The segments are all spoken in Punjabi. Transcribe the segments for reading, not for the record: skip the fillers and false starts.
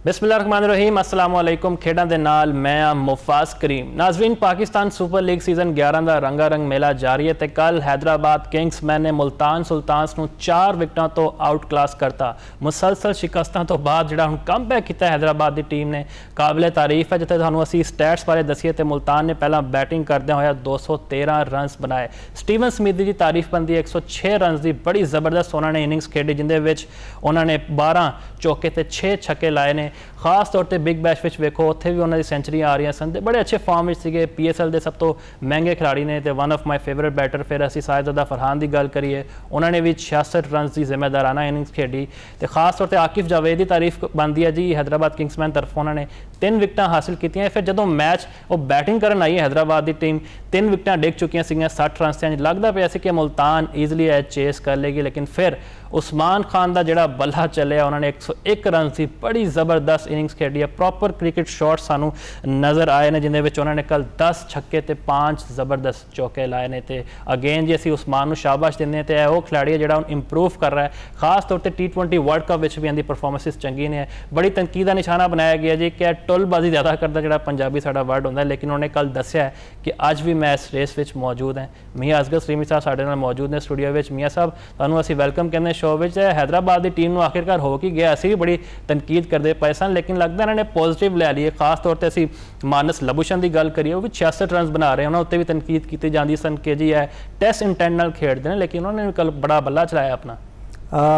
बिस्मिल्लाहिर्रहमानिर्रहीम अस्सलामुअलैकुम। खेडां दे नाल मैं मुफाज करीम। नाज़रीन, पाकिस्तान सुपर लीग सीज़न 11 का रंगारंग मेला जारी है तो कल हैदराबाद किंग्समैन ने मुल्तान सुल्तान्स नूं 4 विकटां तो आउट क्लास करता। मुसलसल शिकस्तां तो बाद जिहड़ा हुण कमबैक कीता हैदराबाद की टीम ने काबिले तारीफ है। जिथे तुहानूं असीं स्टैट्स बारे दसीए तो मुल्तान ने पहला बैटिंग करदे होया 213 रनस बनाए। स्टीवन स्मिथ की तारीफ बनती है 106 रनस की बड़ी ज़बरदस्त उन्होंने इनिंग्स खेडी जिंदे विच उन्होंने 12 चौके ते 6 छक्के लाए ने। खास तौर पर बिग बैश में वेखो उत्थे भी उन्होंने सेंचुरियां आ रही सन, बड़े अच्छे फॉर्म में सीगे। PSL के सब तो महंगे खिलाड़ी ने तो one of my favourite batter फिर असी साजिदा फरहान की गल करिए, उन्होंने भी 66 रन की जिम्मेदाराना इनिंग्स खेडी। तो खास तौर पर आकिफ जावेद की तारीफ बनती है जी। हैदराबाद किंग्समैन तरफों उन्होंने 3 विकटां हासिल कीतियां। फिर जो मैच वो बैटिंग करन आई हैदराबाद की टीम 3 विकटां डिग चुकियां सीगियां 60 रन से। लगता पाया कि मुल्तान ईजली चेस कर लेगी, लेकिन फिर उस्मान खान का जोड़ा बल्ला चलिया, उन्होंने 101 रन की बड़ी ज़बरदस्त इनिंग्स खेडी है। प्रॉपर क्रिकेट शॉट सानू नज़र आए हैं जिन्हें उन्होंने कल 10 छक्के ते 5 ज़बरदस्त चौके लाए ने। तो अगेन जी असी उस्मान को शाबाश देने तो वो खिलाड़ी है जो इंप्रूव कर रहा है। खास तौर पर T20 वर्ल्ड कप में भी इनकी परफॉर्मेंसिस चंगी ने। बड़ी तनकीद का निशाना बनाया गया जी कि टुलबाजी ज़्यादा करता जो पंजाबी साडा वर्ड होंदा है, लेकिन उन्होंने कल दस्या है कि अज भी मैं इस रेस में मौजूद हैं। मियाँ असगर सलीमी साहब साडे नाल मौजूद ने स्टूडियो में। मियाँ साहब तुहानूं असीं वेलकम कहने शो में। हैदराबाद की टीम आखिरकार हो की गया, असी भी बड़ी तनकीद करते पे सन, लेकिन लगता इन्होंने पॉजिटिव लै ली। खास तौर पर असी मानस लबुशन की गल करिए, वो भी 66 रन बना रहे हैं। उन्होंने उत्ते भी तनकीद की जाती सन कि जी है टेस्ट इंटेंट नाल खेडते हैं, लेकिन उन्होंने भी कल बड़ा बल्ला चलाया अपना।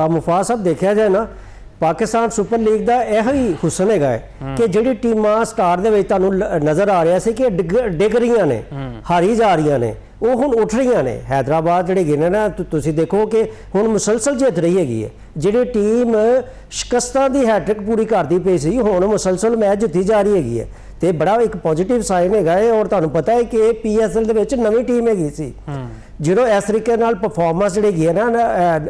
मुफाज साहब देखा जाए ना, पाकिस्तान सुपर लीग का यह ही हुसन है कि जी टीमां स्टार दे विच तुहानूं नज़र आ रहा है कि डिग रही ने, हारी जा रही ने, वो हुण उठ रही ने। हैदराबाद जिहड़े गिने ना तुसीं देखो कि हुण मुसलसल जित रही हैगी है। जिहड़ी टीम शिकस्तां की हैट्रिक पूरी करती पई सी, हुण मुसलसल मैच जित्ती जा रही हैगी है। तो बड़ा एक पॉजिटिव साइन है। और तुहानूं पता है कि PSL दे विच नवीं टीम हैगी सी, जो इस तरीके नाल परफॉर्मेंस जिहड़ी है ना,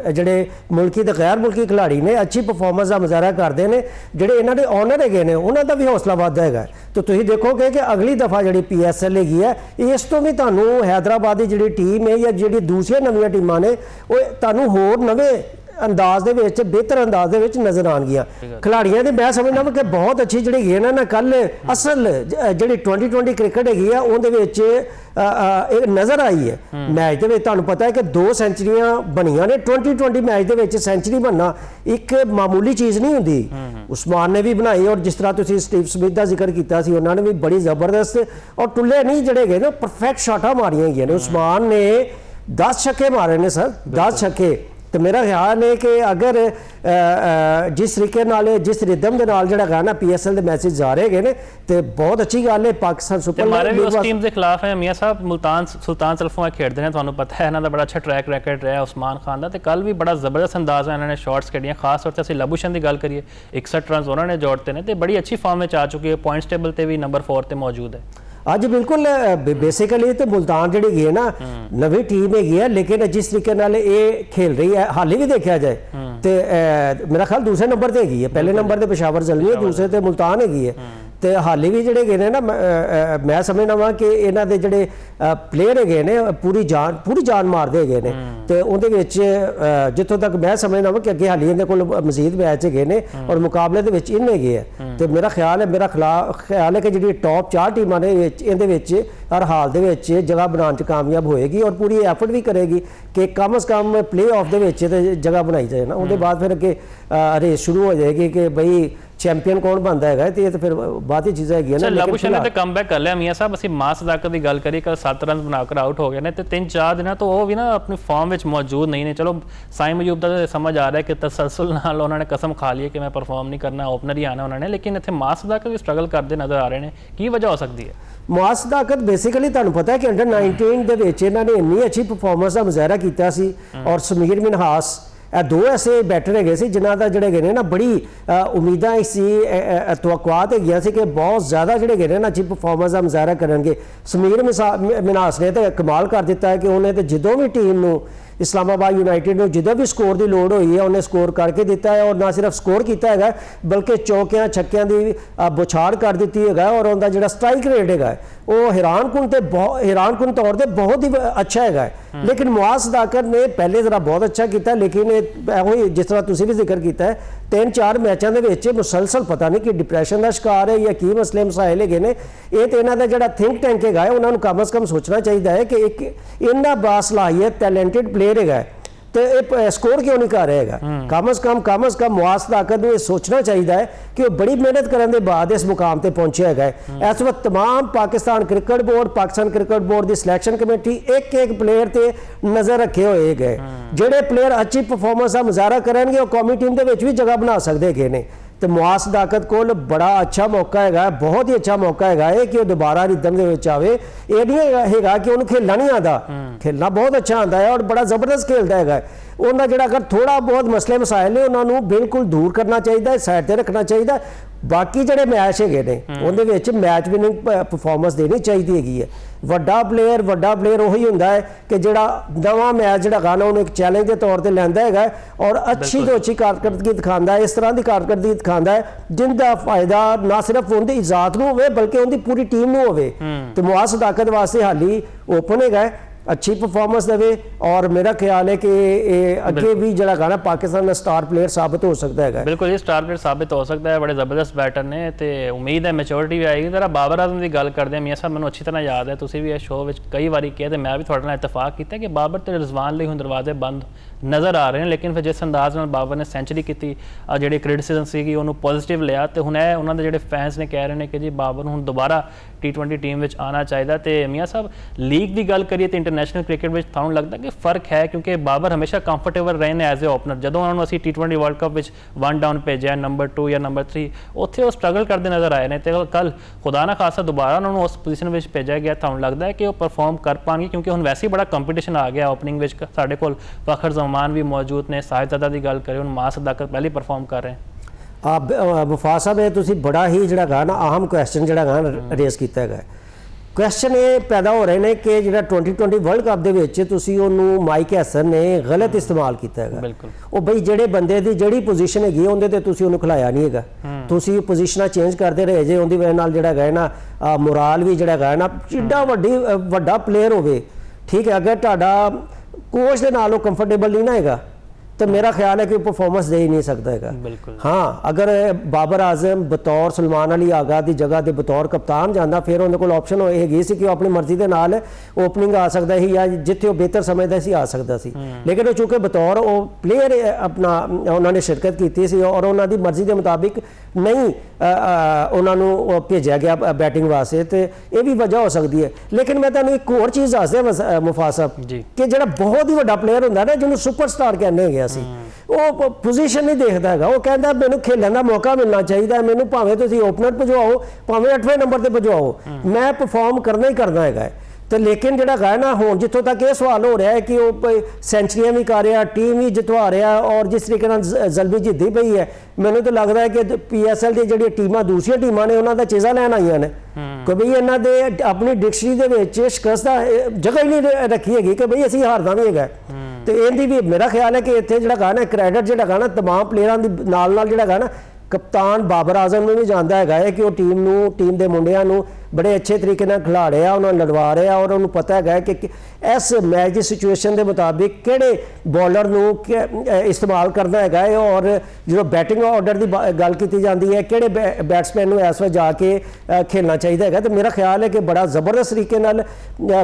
जिहड़े मुल्की ते गैर मुल्की खिलाड़ी ने अच्छी परफॉर्मेंस का मुजाहरा करते हैं। जिहड़े इन्हां दे ऑनर है ने उन्हां दा भी हौसला वाधा है। तो तुसीं देखोगे कि अगली दफ़ा जिहड़ी PSL हैगी है, इस तो भी तुहानूं हैदराबाद की जिहड़ी टीम है या जिहड़ी दूसरी नवीं टीमां ने वो तुहानूं होर नवें अंदाज दे विच बेहतर अंदाज दे विच नज़र आउणगीਆਂ। खिलाड़ियों की मैं समझदा कि बहुत अच्छी जिहड़ी है ना कल असल जिहड़ी 2020 क्रिकेट हैगी है उहदे विच नज़र आई है। मैच दे विच तुहानूं पता है कि 2 सेंचुरियां बनियां ने। 2020 मैच दे विच सेंचुरी बनना एक मामूली चीज़ नहीं हुंदी। उस्मान ने भी बनाई, और जिस तरह तुसीं स्टीव स्मिथ का जिक्र किया सी, उन्होंने भी बड़ी ज़बरदस्त और टुल्ले नहीं जिहड़े गए ना परफेक्ट शाटां मारियां गईयां ने। उस्मान ने 10 छक्के मारे ने सर, 10 छक्के। तो मेरा ख्याल है कि अगर जिस तरीके नाल जिस रिदम के नाल जिहड़ा ना PSL के मैचेज जा रहे हैं तो बहुत अच्छी गल है। पाकिस्तान सुपर लीग उस टीम के खिलाफ है मियाँ साहब मुल्तान सुल्तान तरफों खेडते हैं। तुहानूं पता है इन्हां दा बड़ा अच्छा ट्रैक रैकर्ड रहा उस्मान खान का। तो कल भी बड़ा ज़बरदस्त अंदाज में इन्होंने शॉट्स खेडियां। खास तौर पर असीं लबुशन की गल करिए 61 रन उन्होंने जोड़ते हैं। तो बड़ी अच्छी फॉर्म में आ चुकी है, पॉइंट्स टेबल पर भी नंबर 4 पर मौजूद है। अज बिल्कुल बेसिकली तो मुल्तान जी है ना नवी टीम है, लेकिन जिस तरीके नाल ये खेल रही है हाली भी देखा जाए तो मेरा ख्याल दूसरे नंबर पर है। पहले नंबर पर पेशावर जलमी है, दूसरे तो मुल्तान है। तो हाली भी जोड़े गए ना मैं समझना वा कि इन्हों के जोड़े प्लेयर है ने पूरी जान मारते है। तो उहदे जितों तक मैं समझना वा कि अगे हाली इन्होंने को मजीद मैच है ने और मुकाबले के इन्हें गए है। तो मेरा ख्याल है कि जी टॉप 4 टीमां ने इहदे हर हाल दे जगह बनाने कामयाब होएगी और पूरी एफर्ट भी करेगी कि कम अज़ कम प्ले ऑफ दे जगह बनाई जाए ना। उहदे बाद फिर अगे रेस शुरू हो जाएगी कि बई चैंपियन कौन बनता है। तो ये तो फिर बात ही चीज़ है ना। लबुशन ने तो कमबैक कर लिया मियाँ साहब। असीं मास सदाकत की गल करिए, कल 7 रन बनाकर आउट हो गए ने। तो 3-4 दिन तो वो भी ना अपनी फॉर्म में मौजूद नहीं ने। चलो साइम मयूब का समझ आ रहा है कि तसलसल नाल उन्होंने कसम खा ली है कि मैं परफॉर्म नहीं करना, ओपनर ही आना उन्होंने। लेकिन इतने मास सदाकत भी स्ट्रगल करते नज़र आ रहे हैं, की वजह हो सकती है? मास सदाकत बेसिकली तुहानूं पता है कि अंडर 19 दे विच इन्होंने इन्नी अच्छी परफॉर्मेंस का मुजाहरा किया सी। और समीर मिनहास दो ऐसे बैटर है जिन्हों का जोड़े गए ना बड़ी उम्मीदा सी तवक्कुआत है कि बहुत ज़्यादा जोड़े गए ना अच्छी परफॉर्मेंस का मुजाहरा करेंगे। समीर मिनहास ने तो कमाल कर दिता है कि उन्हें तो जो भी टीम को इस्लामाबाद यूनाइटेड में जो भी स्कोर की लोड़ हुई है उन्हें स्कोर करके दिता है। और ना सिर्फ स्कोर किया है बल्कि चौकियां छक्कियां की बौछार कर दी है। और उनका जो स्ट्राइक रेट है वो हैरानकुन तौर पर बहुत ही अच्छा है। ਲੇਕਿਨ ਮੁਆਜ਼ ਸਦਾਕਤ ਨੇ ਪਹਿਲੇ ਜ਼ਰਾ ਬਹੁਤ ਅੱਛਾ ਕੀਤਾ, ਲੇਕਿਨ ਇਹੋ ਹੀ ਜਿਸ ਤਰ੍ਹਾਂ ਤੁਸੀਂ ਵੀ ਜ਼ਿਕਰ ਕੀਤਾ ਹੈ 3-4 ਮੈਚਾਂ ਦੇ ਵਿੱਚ ਮੁਸਲਸਲ ਪਤਾ ਨਹੀਂ ਕਿ ਡਿਪਰੈਸ਼ਨ ਦਾ ਸ਼ਿਕਾਰ ਹੈ ਜਾਂ ਕੀ ਮਸਲੇ ਮਸਾਇਲ ਹੈਗੇ ਨੇ। ਇਹ ਤੇ ਇਹਨਾਂ ਦਾ ਜਿਹੜਾ ਥਿੰਕ ਟੈਂਕ ਹੈਗਾ ਉਹਨਾਂ ਨੂੰ ਕਮ ਸੇ ਕਮ ਸੋਚਣਾ ਚਾਹੀਦਾ ਹੈ ਕਿ ਇੱਕ ਇੰਨਾ ਬਾਸਲਾਹੀਅਤ ਟੈਲੈਂਟਡ ਪਲੇਅਰ ਹੈਗਾ ਤੇ ਇਹ ਸਕੋਰ ਕਿਉਂ ਨਹੀਂ ਕਰ ਰਿਹਾ ਹੈਗਾ। ਕਮ ਸੇ ਕਮ ਮੁਆਜ਼ ਸਦਾਕਤ ਨੂੰ ਇਹ ਸੋਚਣਾ ਚਾਹੀਦਾ ਹੈ ਕਿ ਉਹ ਬੜੀ ਮਿਹਨਤ ਕਰਨ ਦੇ ਬਾਅਦ ਇਸ ਮੁਕਾਮ ਤੇ ਪਹੁੰਚਿਆ ਹੈਗਾ। ਇਸ ਵਕਤ ਤਮਾਮ ਪਾਕਿਸਤਾਨ ਕ੍ਰਿਕਟ ਬੋਰਡ ਦੀ ਸਿਲੈਕਸ਼ਨ ਕਮੇਟੀ ਇੱਕ ਪਲੇਅਰ ਤੇ ਨਜ਼ਰ ਰੱਖੇ ਹੋਏ ਗਏ। ਜਿਹੜੇ ਪਲੇਅਰ ਅੱਛੀ ਪਰਫਾਰਮੈਂਸ ਦਾ ਮੁਜ਼ਾਹਰਾ ਕਰਨਗੇ ਉਹ ਕੌਮੀ ਟੀਮ ਦੇ ਵਿੱਚ ਵੀ ਜਗ੍ਹਾ ਬਣਾ ਸਕਦੇ ਹੈਗੇ ਨੇ। ਤੇ ਮੁਆਜ਼ ਸਦਾਕਤ ਕੋਲ ਬੜਾ ਅੱਛਾ ਮੌਕਾ ਹੈਗਾ, ਬਹੁਤ ਹੀ ਅੱਛਾ ਮੌਕਾ ਹੈਗਾ ਕਿ ਉਹ ਦੁਬਾਰਾ ਰਿਦਮ ਦੇ ਵਿੱਚ ਆਵੇ। ਇਹ ਨਹੀਂ ਹੈਗਾ ਕਿ ਉਹਨੂੰ ਖੇਲਣਾ ਨਹੀਂ ਆਉਂਦਾ, ਖੇਲਣਾ ਬਹੁਤ ਅੱਛਾ ਆਉਂਦਾ ਹੈ ਔਰ ਬੜਾ ਜ਼ਬਰਦਸਤ ਖੇਲਦਾ ਹੈਗਾ। ਉਹਨਾਂ ਜਿਹੜਾ ਅਗਰ ਥੋੜਾ ਬਹੁਤ ਮਸਲੇ ਮਸਾਇਲ ਨੇ ਉਹਨਾਂ ਨੂੰ ਬਿਲਕੁਲ ਦੂਰ ਕਰਨਾ ਚਾਹੀਦਾ ਹੈ, ਸਾਈਡ ਤੇ ਰੱਖਣਾ ਚਾਹੀਦਾ। ਬਾਕੀ ਜਿਹੜੇ ਮੈਚ ਹੈਗੇ ਨੇ ਉਹਦੇ ਵਿੱਚ ਮੈਚ ਵਿਨਿੰਗ ਪਰਫਾਰਮੈਂਸ ਦੇਣੀ ਚਾਹੀਦੀ ਹੈਗੀ ਹੈ। ਵੱਡਾ ਪਲੇਅਰ ਉਹੀ ਹੁੰਦਾ ਹੈ ਕਿ ਜਿਹੜਾ ਨਵਾਂ ਮੈਚ ਜਿਹੜਾ ਗਾ ਨਾ ਉਹਨੂੰ ਇੱਕ ਚੈਲੰਜ ਦੇ ਤੌਰ ਤੇ ਲੈਂਦਾ ਹੈਗਾ ਔਰ ਅੱਛੀ ਤੋਂ ਅੱਛੀ ਕਾਰਕਰਦਗੀ ਦਿਖਾਉਂਦਾ ਹੈ, ਇਸ ਤਰ੍ਹਾਂ ਦੀ ਕਾਰਕਰਦਗੀ ਦਿਖਾਉਂਦਾ ਹੈ ਜਿੰਦਾ ਫਾਇਦਾ ਨਾ ਸਿਰਫ ਉਹਦੀ ਜ਼ਾਤ ਨੂੰ ਹੋਵੇ ਬਲਕਿ ਉਹਦੀ ਪੂਰੀ ਟੀਮ ਨੂੰ ਹੋਵੇ। ਤੇ ਮੁਆਜ਼ ਸਦਾਕਤ ਵਾਸਤੇ ਹਾਲੀ ਓਪਨ ਹੈਗਾ, अच्छी परफॉर्मेंस देवे और मेरा ख्याल है कि अगे भी जरा गाना पाकिस्तान का स्टार प्लेयर साबित हो सकता है। बिल्कुल ये स्टार प्लेयर साबित हो सकता है, बड़े जबरदस्त बैटर ने ते उम्मीद है मैच्योरिटी भी आएगी। जरा बाबर आजम की गल करते हैं मियाँ साहब, मैंने अच्छी तरह याद है तुसीं भी इस शो में कई बार किया तो मैं भी थोड़े नाल इतफाक किया कि बाबर ते रिजवान लिए हुण दरवाजे बंद नज़र आ रहे हैं, लेकिन फिर जिस अंदाज नाल बाबर ने सेंचुरी की जी क्रिटिसिजम सी उन्होंने पॉजिटिव लिया तो हुण उन्होंने जोड़े फैंस ने कह रहे हैं कि जी बाबर हुण दोबारा T20 टीम में आना चाहिए। तो मियाँ साहब लीग की गल करिए तो इंटरनेशनल क्रिकेट में थानू लगता कि फर्क है क्योंकि बाबर हमेशा कंफर्टेबल रहे ने एज ए ओपनर। जो उन्होंने असीं T20 वर्ल्ड कप में 1 डाउन भेजा नंबर 2 या नंबर 3 उत्थे वो स्ट्रगल करते नज़र आए हैं तो कल खुदा ना खासा दोबारा उन्होंने उस पोजीशन में भेजा गया। थानू लगता है कि वो परफॉर्म कर पाएंगे क्योंकि हुण वैसे ही बड़ा कंपीटिशन आ गया ओपनिंग में साडे कोल फखर जमान भी मौजूद ने, साहिबजादा की गल करें हुण मुआज़ सदाकत पहले परफॉर्म कर रहे हैं। आप वफा साहब ये तुसीं बड़ा ही जिहड़ा गा ना अहम क्वेश्चन जिहड़ा गा रेस कीता है। क्वेश्चन ये पैदा हो रहे हैं कि जिहड़ा 2020 वर्ल्ड कप दे विच तुसीं ओहनूं माइक हैसन ने गलत इस्तेमाल किया है। बिल्कुल ਉਹ ਬਈ ਜਿਹੜੇ ਬੰਦੇ ਦੀ ਜਿਹੜੀ ਪੋਜੀਸ਼ਨ ਹੈਗੀ ਉਹਦੇ ਤੇ ਤੁਸੀਂ ਉਹਨੂੰ ਖਿਲਾਇਆ ਨਹੀਂ ਹੈਗਾ, ਤੁਸੀਂ ਪੋਜੀਸ਼ਨਾਂ ਚੇਂਜ ਕਰਦੇ ਰਹੇ ਜੇ ਉਹਦੀ ਵਜ੍ਹਾ ਨਾਲ ਜਿਹੜਾ ਹੈ ਨਾ ਮੋਰਾਲ ਵੀ ਜਿਹੜਾ ਹੈ ਨਾ ਜਿੱਡਾ ਵੱਡਾ ਪਲੇਅਰ ਹੋਵੇ ਠੀਕ ਹੈ ਅਗਰ ਤੁਹਾਡਾ ਕੋਚ ਦੇ ਨਾਲ ਉਹ ਕੰਫਰਟੇਬਲ ਨਹੀਂ ਨਾ ਹੈਗਾ तो मेरा ख्याल है कि परफॉर्मेंस दे ही नहीं सकता है। हाँ अगर बाबर आजम बतौर सलमान अली आगा की जगह के बतौर कप्तान जाता फिर उन्होंने कोल ऑप्शन हैगी सी कि वो अपनी मर्जी के नाल ओपनिंग आ सकता ही या जिथे वो बेहतर समझता सी आ सकता सी, लेकिन वो चूंकि बतौर वो प्लेयर अपना उन्होंने शिरकत की सी और उन्होंने मर्जी के मुताबिक नहीं उन्होंने भेजा गया बैटिंग वास्ते तो ये भी वजह हो सकती है। लेकिन मैं तुहानूं एक होर चीज़ दस दियां मुफा साहब कि जिहड़ा बहुत ही वड्डा प्लेयर हुंदा ना जिन्होंने सुपरस्टार कहने गया सी वो पोजीशन नहीं देखता है, वो कहता मैनू खेलने का मौका मिलना चाहिए, मैनू भावें तुसीं ओपनर भजवाओ भावें 8वें नंबर पर भजवाओ मैं परफॉर्म करना ही करना है। तो लेकिन जो है ना हुण जितों तक ये सवाल हो रहा है कि वो सेंचुरियां भी कर रहा टीम भी जितवा रहा और जिस तरीके जल्दी जिद्दी पई है मैनूं तो लगता है कि PSL दी जिहड़ी टीमां दूसरी टीमां ने उन्हां दा चीज़ां लैन आईयां ने कि बई इन्हां दे अपनी डिक्शनरी दे विच शिकस्त दा जगह ही नहीं रखी हैगी कि बई असीं हारना भी हैगा। तो इहदी भी मेरा ख्याल है कि इत्थे जिहड़ा गा ना क्रेडिट जिहड़ा गा ना तमाम प्लेयरां दी नाल जिहड़ा गा ना कप्तान बाबर आजम ने भी जानता है कि वो टीम के मुंडियां नूं बड़े अच्छे तरीके नाल खिला रहा उन्होंने लड़वा रहा और उन्होंने पता है कि इस मैच की सिचुएशन के मुताबिक किहड़े बॉलर नूं इस्तेमाल करना है और जो बैटिंग ऑर्डर की गल की जाती है किहड़े बैट्समैन नूं इस वे जाके खेलना चाहिए है। तो मेरा ख्याल है कि बड़ा जबरदस्त तरीके नाल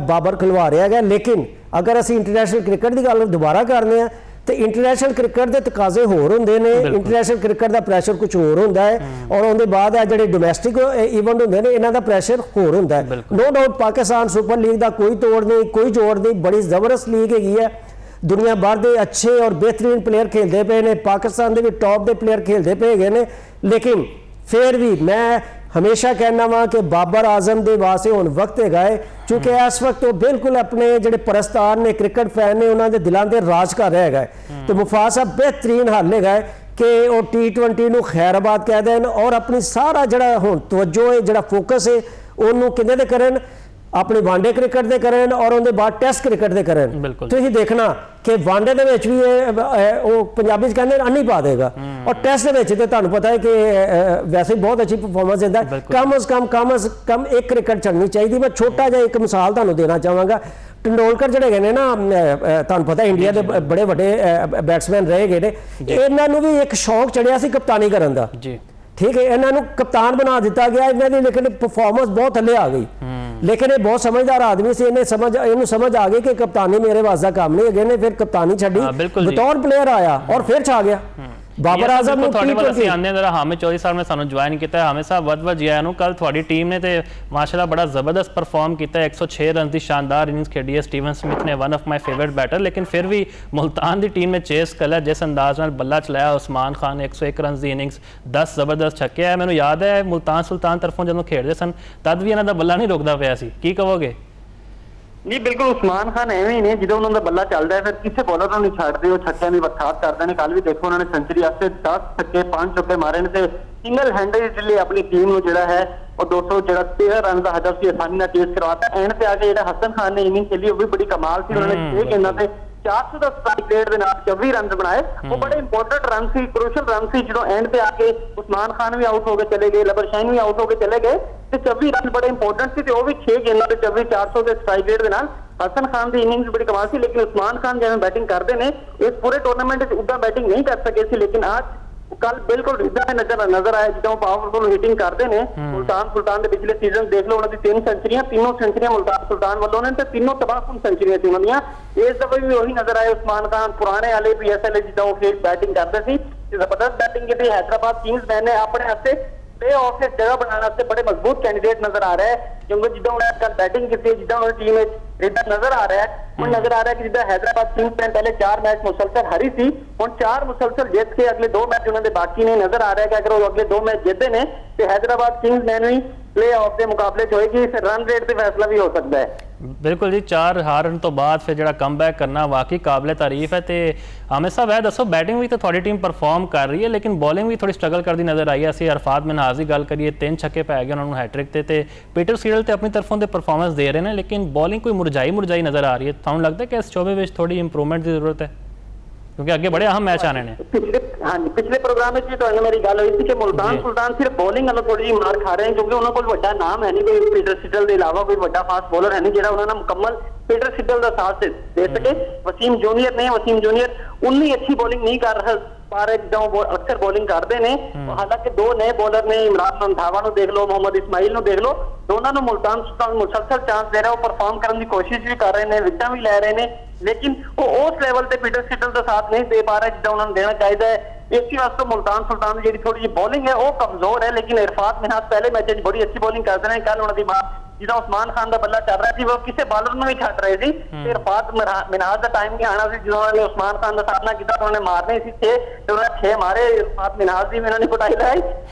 बाबर खिलवा रहा है। लेकिन अगर असीं इंटरनेशनल क्रिकेट की गल दोबारा करने हैं तो इंटरनेशनल क्रिकेट के तकाजे होर होंदे ने, इंटरनेशनल क्रिकेट का प्रैशर कुछ होर होंदा है और उनके बाद जो डोमैसटिक इवेंट होंदे ने इन्हां दा प्रैशर होर होंदा है। No doubt Pakistan Super League का कोई तोड़ नहीं कोई जोड़ नहीं, बड़ी जबरदस्त लीग हैगी है, दुनिया भर के अच्छे और बेहतरीन प्लेयर खेलते पे ने, पाकिस्तान के भी टॉप के प्लेयर खेलते पे है ने। लेकिन फिर भी मैं हमेशा कहना वा कि बाबर आजम के वास्ते हुण वक्त है चूँकि इस वक्त वो बिल्कुल अपने जोड़े परस्तार ने क्रिकेट फैन ने उन्होंने दिलों से राज कर रहा है। तो मुफाद साहब बेहतरीन हल है कि वो T20 नूं खैराबाद कह दें और अपनी सारा जड़ा हुण तवज्जो है जड़ा फोकस है उन्होंने किन्ने दे करन अपने वनडे क्रिकेट दे करन और उनके बाद टेस्ट क्रिकेट दे करन। तुसीं देखना कि वनडे दे विच भी वो पंजाबी कहते अन्नी पा देगा और टेस्ट दे विच ते तुहानूं पता है कि वैसे ही बहुत अच्छी परफॉर्मेंस देता है। कम अज कम एक क्रिकेट चलनी चाहिए। मैं छोटा जिहा एक मिसाल तुहानूं देना चाहांगा ਟੰਡੋਲਕਰ ਜਿਹੜੇ ਹੈਗੇ ਨੇ ਨਾ ਤੁਹਾਨੂੰ ਪਤਾ ਇੰਡੀਆ ਦੇ ਬੜੇ ਵੱਡੇ ਬੈਟਸਮੈਨ ਰਹੇ ਗਏ ਨੇ, ਇਹਨਾਂ ਨੂੰ ਵੀ ਇੱਕ ਸ਼ੌਕ ਚੜਿਆ ਸੀ ਕਪਤਾਨੀ ਕਰਨ ਦਾ ਜੀ, ਠੀਕ ਹੈ, ਇਹਨਾਂ ਨੂੰ ਕਪਤਾਨ ਬਣਾ ਦਿੱਤਾ ਗਿਆ ਇਹਨਾਂ ਦੀ, ਲੇਕਿਨ ਪਰਫਾਰਮੈਂਸ ਬਹੁਤ ਥੱਲੇ ਆ ਗਈ। ਲੇਕਿਨ ਇਹ ਬਹੁਤ ਸਮਝਦਾਰ ਆਦਮੀ ਸੀ, ਇਹਨੂੰ ਸਮਝ ਆ ਗਈ ਕਿ ਕਪਤਾਨੀ ਮੇਰੇ ਵਾਸ ਦਾ ਕੰਮ ਨਹੀਂ ਹੈਗੇ ਨੇ, ਫਿਰ ਕਪਤਾਨੀ ਛੱਡੀ, ਬਤੌਰ ਪਲੇਅਰ ਆਇਆ ਔਰ ਫਿਰ ਛਾ ਗਿਆ। ਬਾਬਰ ਆਜ਼ਮ ਨੂੰ ਤੁਹਾਡੇ ਵੱਲ ਅਸੀਂ ਆਉਂਦੇ ਜਰਾ ਹਾਮਿਦ ਚੌਧਰੀ ਸਾਹਿਬ ਨੇ ਸਾਨੂੰ ਜੁਆਇਨ ਕੀਤਾ। ਹਾਮਿਦ ਸਾਹਿਬ ਬਹੁਤ ਜੀ ਆਇਆਂ ਨੂੰ। ਕੱਲ ਤੁਹਾਡੀ ਟੀਮ ਨੇ ਤੇ ਮਾਸ਼ਾਅੱਲਾ ਬੜਾ ਜ਼ਬਰਦਸਤ ਪਰਫਾਰਮ ਕੀਤਾ, 106 ਰਨ ਦੀ ਸ਼ਾਨਦਾਰ ਇਨਿੰਗਸ ਖੇਡੀ ਹੈ। ਸਟੀਵਨ ਸਮਿਥ ਨੇ one of my favourite better, ਲੇਕਿਨ ਫਿਰ ਵੀ ਮੁਲਤਾਨ ਦੀ ਟੀਮ ਨੇ ਚੇਸ ਕਰ ਜਿਸ ਅੰਦਾਜ਼ ਨਾਲ ਬੱਲਾ ਚਲਾਇਆ। ਉਸਮਾਨ ਖਾਨ ਨੇ 101 ਰਨ ਦੀ ਇਨਿੰਗਸ, 10 ਜ਼ਬਰਦਸਤ ਛੱਕੇ ਹੈ। ਮੈਨੂੰ ਯਾਦ ਹੈ ਮੁਲਤਾਨ ਸੁਲਤਾਨ ਤਰਫੋਂ ਜਦੋਂ ਖੇਡਦੇ ਸਨ ਤਦ ਵੀ ਇਹਨਾਂ ਦਾ ਬੱਲਾ ਨਹੀਂ ਰੁਕਦਾ ਪਿਆ ਸੀ, ਕੀ ਕਹੋਗੇ? ਨਹੀਂ ਬਿਲਕੁਲ, ਉਸਮਾਨ ਖਾਨ ਐਵੇਂ ਹੀ ਨੇ, ਜਦੋਂ ਉਹਨਾਂ ਦਾ ਬੱਲਾ ਚੱਲਦਾ ਹੈ ਫਿਰ ਕਿਸੇ ਬੋਲਰ ਨੂੰ ਨਹੀਂ ਛੱਡਦੇ, ਉਹ ਛੱਕਿਆਂ ਦੀ ਵਰਖਾਤ ਕਰਦੇ ਨੇ। ਕੱਲ ਵੀ ਦੇਖੋ ਉਹਨਾਂ ਨੇ ਸੈਂਚਰੀ ਵਾਸਤੇ 10 ਛੱਕੇ 5 ਚੌਕੇ ਮਾਰੇ ਨੇ ਤੇ ਸਿੰਗਲ ਹੈਂਡਡਲੀ ਆਪਣੀ ਟੀਮ ਨੂੰ ਜਿਹੜਾ ਹੈ ਉਹ 213 ਰਨ ਦਾ ਹਦਫ ਸੀ ਆਸਾਨੀ ਨਾਲ ਚੇਸ ਕਰਵਾਤਾ। ਐਂਡ ਤੇ ਆ ਕੇ ਜਿਹੜਾ ਹਸਨ ਖਾਨ ਨੇ ਇਨਿੰਗ ਖੇਲੀ ਉਹ ਵੀ ਬੜੀ ਕਮਾਲ ਸੀ, ਉਹਨਾਂ ਨੇ 6 ਗੇਂਦਾਂ ਤੇ 400 ਦਾ ਸਟ੍ਰਾਈਕ ਰੇਟ ਦੇ ਨਾਲ 24 ਰਨ ਬਣਾਏ। ਉਹ ਬੜੇ ਇੰਪੋਰਟੈਂਟ ਰਨ ਸੀ, ਕ੍ਰੂਸ਼ਲ ਰਨ ਸੀ। ਜਦੋਂ ਐਂਡ ਤੇ ਆ ਕੇ ਉਸਮਾਨ ਖਾਨ ਵੀ ਆਊਟ ਹੋ ਕੇ ਚਲੇ ਗਏ, ਲਬਰ ਸ਼ਾਹੀਨ ਵੀ ਆਊਟ ਹੋ ਕੇ ਚਲੇ ਗਏ ਤੇ 24 ਰਨ ਬੜੇ ਇੰਪੋਰਟੈਂਟ ਸੀ ਤੇ ਉਹ ਵੀ 6 ਗੇਂਦਾਂ ਤੇ 24 400 ਦੇ ਸਟ੍ਰਾਈਕ ਰੇਟ ਦੇ ਨਾਲ। ਹਸਨ ਖਾਨ ਦੀ ਇਨਿੰਗਸ ਬੜੀ ਕਮਾਲ ਸੀ, ਲੇਕਿਨ ਉਸਮਾਨ ਖਾਨ ਜਿਵੇਂ ਬੈਟਿੰਗ ਕਰਦੇ ਨੇ ਇਸ ਪੂਰੇ ਟੂਰਨਾਮੈਂਟ ਵਿੱਚ ਉਦਾਂ ਬੈਟਿੰਗ ਨਹੀਂ ਕਰ ਸਕੇ ਸੀ, ਲੇਕਿਨ ਅੱਜ ਕੱਲ ਬਿਲਕੁਲ ਇਦਾਂ ਨਜ਼ਰ ਆਇਆ ਜਿੱਦਾਂ ਉਹ ਪਾਵਰਫੁਲ ਹਿਟਿੰਗ ਕਰਦੇ ਨੇ। ਮੁਲਤਾਨ ਸੁਲਤਾਨ ਦੇ ਪਿਛਲੇ ਸੀਜ਼ਨ ਦੇਖ ਲਓ, ਉਹਨਾਂ ਦੀ 3 ਸੈਂਚਰੀਆਂ, ਤਿੰਨੋਂ ਸੈਂਚਰੀਆਂ ਮੁਲਤਾਨ ਸੁਲਤਾਨ ਵੱਲੋਂ ਨੇ ਤੇ ਤਿੰਨੋਂ ਤਬਾਹਕੁਨ ਸੈਂਚਰੀਆਂ ਸੀ ਉਹਨਾਂ ਦੀਆਂ। ਇਸ ਦਫਾ ਵੀ ਉਹੀ ਨਜ਼ਰ ਆਏ ਉਸਮਾਨ ਖਾਨ, ਪੁਰਾਣੇ ਵਾਲੇ PSL ਜਿੱਦਾਂ ਉਹ ਖੇਡ ਬੈਟਿੰਗ ਕਰਦੇ ਸੀ, ਜ਼ਬਰਦਸਤ ਬੈਟਿੰਗ ਕੀਤੀ। ਹੈਦਰਾਬਾਦ ਕਿੰਗਸ ਮੈਨ ਨੇ ਆਪਣੇ ਵਾਸਤੇ प्ले-ऑफ से जगह बनाने वास्ते बड़े मजबूत कैंडिडेट नजर आ रहा है, क्योंकि जिदा उन्होंने कल बैटिंग की थी, जिदा उन्होंने टीम में रिदम नजर आ रहा है, और नजर आ रहा है कि जिदा हैदराबाद किंग्स ने पहले 4 मैच मुसलसल हारी थी और 4 मुसलसल जीत के अगले 2 मैच उन्होंने बाकी ने। नजर आ रहा है कि अगर वो अगले 2 मैच जीते ने तो हैदराबाद किंग्स ने भी प्ले-ऑफ के मुकाबले च होएगी, फिर रन रेट से फैसला भी हो सकता है। बिल्कुल जी, 4 हारन तो बाद फिर जो कमबैक करना वाकई काबिल तारीफ है। तो आमिर साहब है दसो, बैटिंग भी तो थोड़ी टीम परफॉर्म कर रही है, लेकिन बॉलिंग भी थोड़ी स्ट्रगल करती नजर आई है। असं अरफात मिनहाज की गल करिए, 3 छक्के पै गए उन्होंने हैट्रिक ते पीटर सीडल तो अपनी तरफों से परफॉर्मेंस दे रहे हैं, लेकिन बॉलिंग कोई मुरझाई नजर आ रही है। थानू लगता है कि इस शोबे में थोड़ी इंप्रूवमेंट की जरूरत है, क्योंकि अगे बड़े अहम मैच आने ने। पिछले प्रोग्राम में भी तो मेरी गल हुई थी कि मुल्तान सुल्तान सिर्फ बॉलिंग वालों थोड़ी मार खा रहे हैं, क्योंकि उन्होंने कोई बड़ा नाम है नहीं, कोई पीटर सिडल के अलावा कोई बड़ा फास्ट बॉलर है नहीं जो उन्होंने मुकम्मल पीटर सिडल का साथ दे सके। वसीम जूनियर उन्नी अच्छी बॉलिंग नहीं कर पा रहे जिदा अक्सर बॉलिंग करते हैं। हालांकि 2 नए बॉलर ने, इमरान रंधावा देख लो, मोहम्मद इस्माइल देख लो, दोनों ने मुल्तान सुल्तान मुसलसल चांस दे रहे हो, परफॉर्म करने की कोशिश भी कर रहे हैं, विकेटां भी लै रहे हैं, लेकिन वो उस लेवल पे पीटर सिडल का साथ नहीं दे पा रहे जिदा उन्होंने देना चाहिए। इसी वास्ते मुल्तान सुल्तान की थोड़ी जी बॉलिंग है वो कमजोर है, लेकिन इरफात मिनहाज पहले मैच में बड़ी अच्छी बॉलिंग करते हैं। कल उन्होंने मार जिदा उस्मान खान का बल्ला चल रहा है वो किसी बॉलर में भी छड़ रहे थे, इरफात मिनहाज का टाइम भी आना जो उन्होंने उस्मान खान का सामना किया, उन्होंने मारने सी 6 तो उन्होंने 6 मारे। इरफात मिनहाज की भी उन्होंने कुटाई लाई,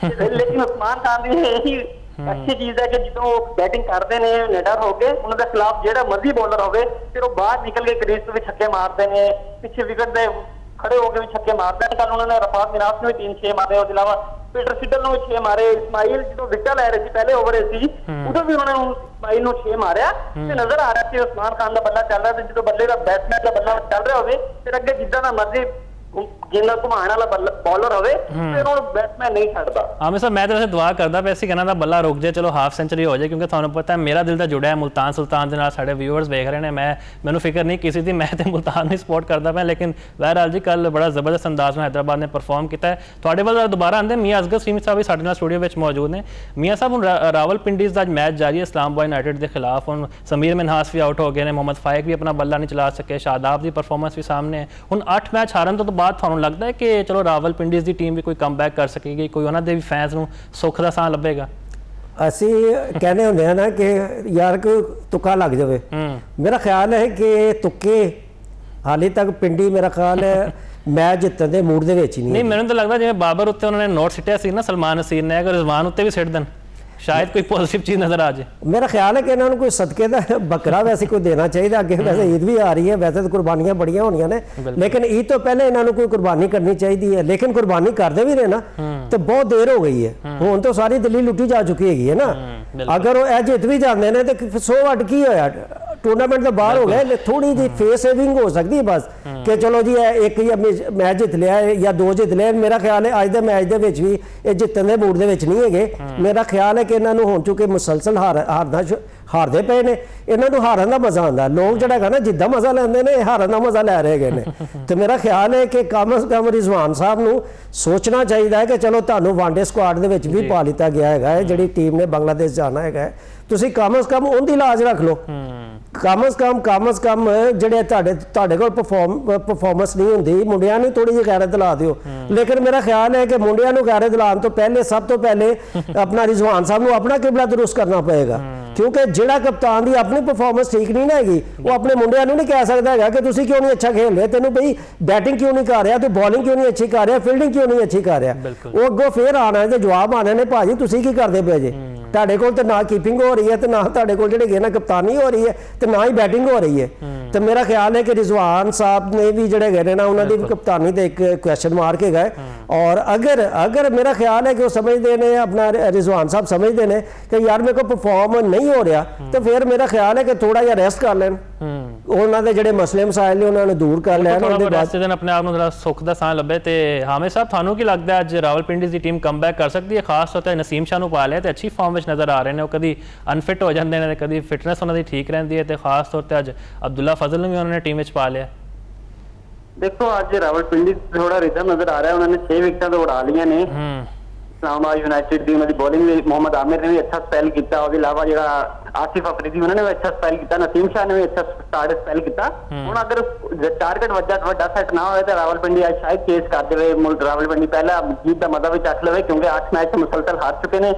लेकिन उस्मान खान की यही अच्छी चीज है कि जो बैटिंग करते हैं निडर होके उनके खिलाफ जो मर्जी बॉलर हो फिर वो बाहर निकल के क्रीज पे भी छक्के मारते हैं, पीछे विकेट से खड़े होकर भी छक्के मारते हैं। कल उन्होंने रफात मिनाज ने भी 3-6 मारे, उसके अलावा पीटर सिडल ने भी 6 मारे। इस्माइल जो विकेट लै रहे थे पहले ओवर उधर भी उन्होंने इस्माइल ने 6 मारिया। नजर आ रहा है कि उस्मान खान का बल्ला चल रहा है, जो बल्ले का बैट्समैन का बल्ला चल रहा हो फिर अगे जिदा ना मर्जी गेंदा घुमाने वाला बॉलर होवे फिर वो बैट्समैन नहीं छड़ता। आमिर साहब मैं तो वैसे दुआ करदा पे सी कहना दा बल्ला रुक जाए, चलो हाफ सेंचुरी हो जाए, क्योंकि थानू पता है मेरा दिल तो जुड़ा है मुल्तान सुल्तान दे नाल, साडे व्यूअर्स देख रहे हैं, मैनू फिक्र नहीं किसी दी, मैं तो मुल्तान ही सपोर्ट करदा पाया। लेकिन बहरहाल जी कल बड़ा जबरदस्त अंदाज में हैदराबाद ने परफॉर्म किया है। तुहाडे वाल दोबारा आंदे मियां असगर सीम साहब भी साडे नाल स्टूडियो में मौजूद ने। मियां साहब हुण रावलपिंडी दा मैच जारी है इस्लामाबाद यूनाइटेड के खिलाफ, हुण समीर मिनहास भी आउट हो गए हैं, मोहम्मद फाइक भी अपना बल्ला नहीं चला सके, शादाब की परफॉर्मेंस भी सामने है। हुण 8 मैच हारन तो बाद थानू लगता है कि चलो रावलपिंडीज़ की टीम भी कोई कम बैक कर सकेगी, कोई उन्होंने भी फैंस को सुख का साह लभेगा? ਅਸੀਂ कहने होंगे ना कि यार कोई तुक्का लग जाए, मेरा ख्याल है कि तुक्के हाले तक पिंडी मेरा ख्याल है मैच जितने के मूड दे विच ही नहीं। मैंने तो लगता जिवें बाबर उत्ते उन्होंने नोट सिटिया सी ना सलमान नसीर ने, अगर रिजवान उत्ते भी सिट देन शायद कोई पॉजिटिव चीज़ नजर आ जाए। मेरा ख्याल है कि इन्होंने कोई सदके का बकरा वैसे कोई देना चाहिए। अगे वैसे ईद भी आ रही है, वैसे तो कुर्बानियां बड़ियां होनियां ने, लेकिन ईद तो पहले इन्होंने कोई कुर्बानी करनी चाहिए है, लेकिन कुर्बानी करते भी रहे ना तो बहुत देर हो गई है। हुण तो सारी दिल्ली लुटी जा चुकी है ना, अगर वो जित भी जाते हैं तो 100 अट की होया, टूर्नामेंट तो बाहर हो गए, थोड़ी जी फेस सेविंग हो सकती है बस कि चलो जी एक ही मैच जित लिया या 2 जित लिया। मेरा ख्याल है अज के मैच के भी ये जितने के मूड के नहीं है। मेरा ख्याल है कि इन्होंने हो चुके मुसलसल हारना ਹਾਰਦੇ ਪਏ ਨੇ, ਇਹਨਾਂ ਨੂੰ ਹਾਰਨ ਦਾ ਮਜ਼ਾ ਆਉਂਦਾ। ਲੋਕ ਜਿਹੜਾ ਹੈਗਾ ਨਾ ਜਿੱਦਾਂ ਮਜ਼ਾ ਲੈਂਦੇ ਨੇ, ਇਹ ਹਾਰਨ ਦਾ ਮਜ਼ਾ ਲੈ ਰਹੇ ਹੈਗੇ ਨੇ। ਤੇ ਮੇਰਾ ਖਿਆਲ ਹੈ ਕਿ ਕਮ ਸੇ ਕਮ ਰਿਜ਼ਵਾਨ ਸਾਹਿਬ ਨੂੰ ਸੋਚਣਾ ਚਾਹੀਦਾ ਹੈ ਕਿ ਚਲੋ ਤੁਹਾਨੂੰ ਵਨਡੇ ਸਕੁਆਡ ਦੇ ਵਿੱਚ ਵੀ ਪਾ ਲਿੱਤਾ ਗਿਆ ਹੈਗਾ ਹੈ, ਜਿਹੜੀ ਟੀਮ ਨੇ ਬੰਗਲਾਦੇਸ਼ ਜਾਣਾ ਹੈਗਾ ਹੈ, ਤੁਸੀਂ ਕਮ ਸੇ ਕਮ ਉਹਦੀ ਲਾਜ ਰੱਖ ਲਓ। ਕਮ ਸੇ ਕਮ ਜਿਹੜੇ ਤੁਹਾਡੇ ਕੋਲ ਪਰਫਾਰਮੈਂਸ ਨਹੀਂ ਹੁੰਦੀ, ਮੁੰਡਿਆਂ ਨੂੰ ਥੋੜੀ ਜਿਹੀ ਗੈਰਤ ਦਿਲਾ ਦਿਓ। ਲੇਕਿਨ ਮੇਰਾ ਖਿਆਲ ਹੈ ਕਿ ਮੁੰਡਿਆਂ ਨੂੰ ਗੈਰਤ ਦਿਲਾਉਣ ਤੋਂ ਪਹਿਲੇ ਸਭ ਤੋਂ ਪਹਿਲੇ ਆਪਣਾ ਰਿਜ਼ਵਾਨ ਸਾਹਿਬ ਨੂੰ ਆਪਣਾ ਕਿਬਲਾ ਦੁਰੁਸਤ ਕਰਨਾ ਪਏਗਾ, ਕਿਉਂਕਿ ਜਿਹੜਾ ਕਪਤਾਨ ਦੀ ਆਪਣੀ ਪਰਫਾਰਮੈਂਸ ਠੀਕ ਨਹੀਂ ਨਾ ਹੈਗੀ, ਉਹ ਆਪਣੇ ਮੁੰਡਿਆਂ ਨੂੰ ਨਹੀਂ ਕਹਿ ਸਕਦਾ ਹੈਗਾ ਕਿ ਤੁਸੀਂ ਕਿਉਂ ਨਹੀਂ ਅੱਛਾ ਖੇਡ ਰਹੇ, ਤੈਨੂੰ ਬਈ ਬੈਟਿੰਗ ਕਿਉਂ ਨਹੀਂ ਕਰ ਰਿਹਾ, ਤੂੰ ਬੋਲਿੰਗ ਕਿਉਂ ਨਹੀਂ ਅੱਛੀ ਕਰ ਰਿਹਾ, ਫੀਲਡਿੰਗ ਕਿਉਂ ਨਹੀਂ ਅੱਛੀ ਕਰ ਰਿਹਾ। ਉਹ ਅੱਗੋਂ ਫੇਰ ਆਣਾ ਤੇ ਜਵਾਬ ਆਣੇ ਨੇ, ਭਾਜੀ ਤੁਸੀਂ ਕੀ ਕਰਦੇ ਪਏ ਜੇ, ਤੁਹਾਡੇ ਕੋਲ ਤੇ ਨਾ ਕੀਪਿੰਗ ਹੋ ਰਹੀ ਹੈ ਤੇ ਨਾ ਤੁਹਾਡੇ ਕੋਲ ਜਿਹੜੇ ਨਾ ਕਪਤਾਨੀ ਹੋ ਰਹੀ ਹੈ ਤੇ ਨਾ ਹੀ ਬੈਟਿੰਗ ਹੋ ਰਹੀ ਹੈ। ਤੇ ਮੇਰਾ ਖਿਆਲ ਹੈ ਕਿ ਰਿਜ਼ਵਾਨ ਸਾਹਿਬ ਨੇ ਵੀ ਜਿਹੜੇ ਗਏ ਨਾ ਉਹਨਾਂ ਦੀ ਕਪਤਾਨੀ ਤੇ ਇੱਕ ਕੁਐਸਚਨ ਮਾਰਕ ਹੈਗਾ ਹੈ। ਔਰ ਅਗਰ ਮੇਰਾ ਖਿਆਲ ਹੈ ਕਿ ਉਹ ਸਮਝਦੇ ਨੇ, ਆਪਣਾ ਰਿਜ਼ਵਾਨ ਸਾਹਿਬ ਸਮਝਦੇ ਨੇ ਕਿ ਯਾਰ ਮੇਰੇ ਕੋਲ ਪਰਫਾਰਮ ਨਹੀਂ ਹੋ ਰਿਹਾ, ਤੇ ਫਿਰ ਮੇਰਾ ਖਿਆਲ ਹੈ ਕਿ ਥੋੜਾ ਜਿਹਾ ਰੈਸਟ ਕਰ ਲੈਣ, ਉਹਨਾਂ ਦੇ ਜਿਹੜੇ ਮਸਲੇ ਮਸਾਇਲ ਨੇ ਉਹਨਾਂ ਨੂੰ ਦੂਰ ਕਰ ਲੈਣ, ਉਹਦੇ ਬਾਅਦ ਆਪਣੇ ਆਪ ਨੂੰ ਥੋੜਾ ਸੁੱਖ ਦਾ ਸਾਹ ਲੱਭੇ। ਤੇ ਹਾਮਿਦ ਸਾਹਿਬ ਤੁਹਾਨੂੰ ਕੀ ਲੱਗਦਾ ਅੱਜ ਰਾਵਲਪਿੰਡੀ ਦੀ ਟੀਮ ਕਮਬੈਕ ਕਰ ਸਕਦੀ ਹੈ? ਖਾਸ ਤੌਰ ਤੇ ਨਸੀਮ ਸ਼ਾਹ ਨੂੰ ਪਾ ਲਿਆ ਤੇ ਅੱਛੀ ਫਾਰਮ ਵਿੱਚ ਨਜ਼ਰ ਆ ਰਹੇ ਨੇ, ਉਹ ਕਦੀ ਅਨਫਿਟ ਹੋ ਜਾਂਦੇ ਨੇ, ਕਦੀ ਫਿਟਨੈਸ ਉਹਨਾਂ ਦੀ ਠੀਕ ਰਹਿੰਦੀ ਹੈ, ਤੇ ਖਾਸ ਤੌਰ ਤੇ ਅੱਜ ਅਬਦੁੱਲਾ ਫਜ਼ਲ ਨੂੰ ਵੀ ਉਹਨਾਂ ਨੇ ਟੀਮ ਵਿੱਚ ਪਾ ਲਿਆ। ਦੇਖੋ ਅੱਜ ਰਾਵਲਪਿੰਡੀ ਥੋੜਾ ਰਿਦਮ ਨਜ਼ਰ ਆ ਰਿਹਾ, ਉਹਨਾਂ ਨੇ 6 ਵਿਕਟਾਂ ਤੋਂ ਉਡਾ ਲਈਆਂ ਨੇ। ਇਸਲਾਮਾਬਾਦ ਯੂਨਾਈਟਿਡ ਦੀ ਉਹਨਾਂ ਦੀ ਬੋਲਿੰਗ ਵੀ ਮੁਹੰਮਦ ਆਮਿਰ ਨੇ ਵੀ ਅੱਛਾ ਸਪੈਲ ਕੀਤਾ, ਉਹਦੇ ਇਲਾਵਾ ਜਿਹੜਾ ਆਸਿਫ ਅਫਰੀਦੀ ਉਹਨਾਂ ਨੇ ਵੀ ਅੱਛਾ ਸਪੈਲ ਕੀਤਾ, ਨਸੀਮ ਸ਼ਾਹ ਨੇ ਵੀ ਅੱਛਾ ਸਪੈਲ ਕੀਤਾ। ਹੁਣ ਅਗਰ ਟਾਰਗੇਟ ਵੱਡਾ ਸੈੱਟ ਨਾ ਹੋਵੇ ਤਾਂ ਰਾਵਲਪਿੰਡੀ ਅੱਜ ਸ਼ਾਇਦ ਚੇਸ ਕਰ ਦੇਵੇ। ਰਾਵਲਪਿੰਡੀ ਪਹਿਲਾ ਜੀਤ ਦਾ ਮਜ਼ਾ ਵੀ ਚੱਕ ਲਵੇ, ਕਿਉਂਕਿ 8 ਮੈਚ ਮੁਸਲਸਲ ਹਾਰ ਚੁੱਕੇ ਨੇ,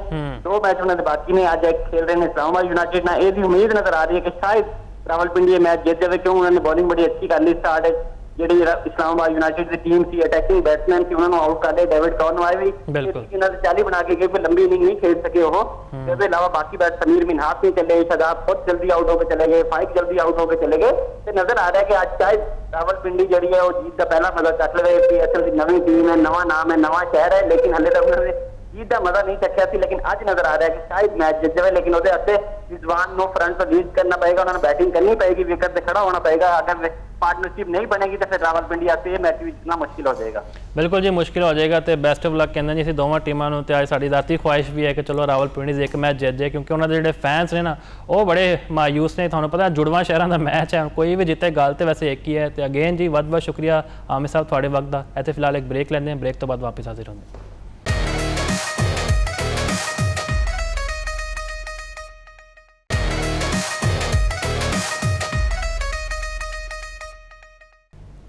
2 ਮੈਚ ਉਹਨਾਂ ਦੇ ਬਾਕੀ ਨੇ, ਅੱਜ ਇੱਕ ਖੇਲ ਰਹੇ ਨੇ ਇਸਲਾਮਾਬਾਦ ਯੂਨਾਈਟਿਡ ਨਾਲ। ਇਹਦੀ ਉਮੀਦ ਨਜ਼ਰ ਆ ਰਹੀ ਹੈ ਕਿ ਸ਼ਾਇਦ ਰਾਵਲਪਿੰਡੀ ਇਹ ਮੈਚ ਜਿੱਤ ਜਾਵੇ, ਕਿਉਂ ਉਹਨਾਂ ਨੇ ਬੋਲਿੰਗ ਬੜੀ ਅੱਛੀ ਕਰ ਲਈ ਸਟਾਰਟ। ਜਿਹੜੀ ਇਸਲਾਮਾਬਾਦ ਯੂਨਾਈਟਿਡ ਦੀ ਟੀਮ ਸੀ, ਅਟੈਕਿੰਗ ਬੈਟਸਮੈਨ ਸੀ, ਉਹਨਾਂ ਨੂੰ ਆਊਟ ਕਰ ਦੇ। ਡੇਵਿਡ ਕੌਰਨਵਾਈ ਵੀ ਇਹਨਾਂ ਦੇ 40 ਬਣਾ ਕੇ ਗਏ, ਕੋਈ ਲੰਬੀ ਇਨਿੰਗ ਨਹੀਂ ਖੇਡ ਸਕੇ ਉਹ। ਇਹਦੇ ਇਲਾਵਾ ਬਾਕੀ ਬੈਟ ਸਮੀਰ ਮਿਨਹਾਸ ਨਹੀਂ ਚੱਲੇ, ਸ਼ਾਦਾਬ ਬਹੁਤ ਜਲਦੀ ਆਊਟ ਹੋ ਕੇ ਚਲੇ ਗਏ, ਫਾਈਕ ਜਲਦੀ ਆਊਟ ਹੋ ਕੇ ਚਲੇ ਗਏ। ਤੇ ਨਜ਼ਰ ਆ ਰਿਹਾ ਕਿ ਅੱਜ ਸ਼ਾਇਦ ਰਾਵਲਪਿੰਡੀ ਜਿਹੜੀ ਹੈ ਉਹ ਜੀਤ ਦਾ ਪਹਿਲਾ ਮਜ਼ਾ ਚੱਕ ਲਵੇ। PSL ਦੀ ਨਵੀਂ ਟੀਮ ਹੈ, ਨਵਾਂ ਨਾਮ ਹੈ, ਨਵਾਂ ਸ਼ਹਿਰ ਹੈ, ਲੇਕਿਨ ਹਲੇ ਤੱਕ ਉਹਨਾਂ ਨੇ ਜੀਤ ਦਾ ਮਜ਼ਾ ਨਹੀਂ ਚੱਕਿਆ ਸੀ। ਲੇਕਿਨ ਅੱਜ ਨਜ਼ਰ ਆ ਰਿਹਾ ਕਿ ਸ਼ਾਇਦ ਮੈਚ ਜਿੱਤ ਜਾਵੇ, ਲੇਕਿਨ ਉਹਦੇ ਵਾਸਤੇ ਰਿਜ਼ਵਾਨ ਨੂੰ ਫਰੰਟ ਤੋਂ ਲੀਡ ਕਰਨਾ ਪਏਗਾ, ਉਹਨਾਂ ਨੂੰ ਬੈਟਿੰਗ ਕਰਨੀ ਪਏਗੀ, ਵਿਕਟ ਤੇ ਖੜਾ ਹੋਣਾ ਪਏਗਾ। ਅਗਰ ਪਾर्टनरशिप नहीं बनेगी तो फिर रावलपिंडी वास्ते ये मैच भी जितना मुश्किल हो जाएगा। बिल्कुल जी मुश्किल हो जाएगा। तो बेस्ट ऑफ लक कहते हैं जी ਅਸੀਂ ਦੋਵਾਂ ਟੀਮਾਂ ਨੂੰ। ਤੇ ਅੱਜ ਸਾਡੀ ਦਾਤੀ ਖੁਆਇਸ਼ ਵੀ ਹੈ ਕਿ ਚਲੋ ਰਾਵਲਪਿੰਡੀ ਦੇ ਇੱਕ ਮੈਚ ਜਿੱਤ ਜਾਏ, ਕਿਉਂਕਿ ਉਹਨਾਂ ਦੇ ਜਿਹੜੇ ਫੈਨਸ ਨੇ ਨਾ ਉਹ ਬੜੇ ਮਾਯੂਸ ਨੇ। ਤੁਹਾਨੂੰ ਪਤਾ ਜੁੜਵਾਂ ਸ਼ਹਿਰਾਂ ਦਾ ਮੈਚ ਹੈ, ਕੋਈ ਵੀ ਜਿੱਤੇ ਗੱਲ ਤੇ ਵੈਸੇ ਇੱਕ ਹੀ ਹੈ। ਤੇ ਅਗੇਨ ਜੀ ਬਹੁਤ ਬਹੁਤ ਸ਼ੁਕਰੀਆ ਆਮਿਰ ਸਾਹਿਬ ਤੁਹਾਡੇ ਵਕਤ ਦਾ। ਇੱਥੇ ਫਿਲਹਾਲ ਇੱਕ ਬ੍ਰੇਕ ਲੈਂਦੇ ਹਾਂ, ਬ੍ਰੇਕ ਤੋਂ ਬਾਅਦ ਵਾਪਸ ਹਾਜ਼ਰ ਹੁੰਦੇ ਹਾਂ।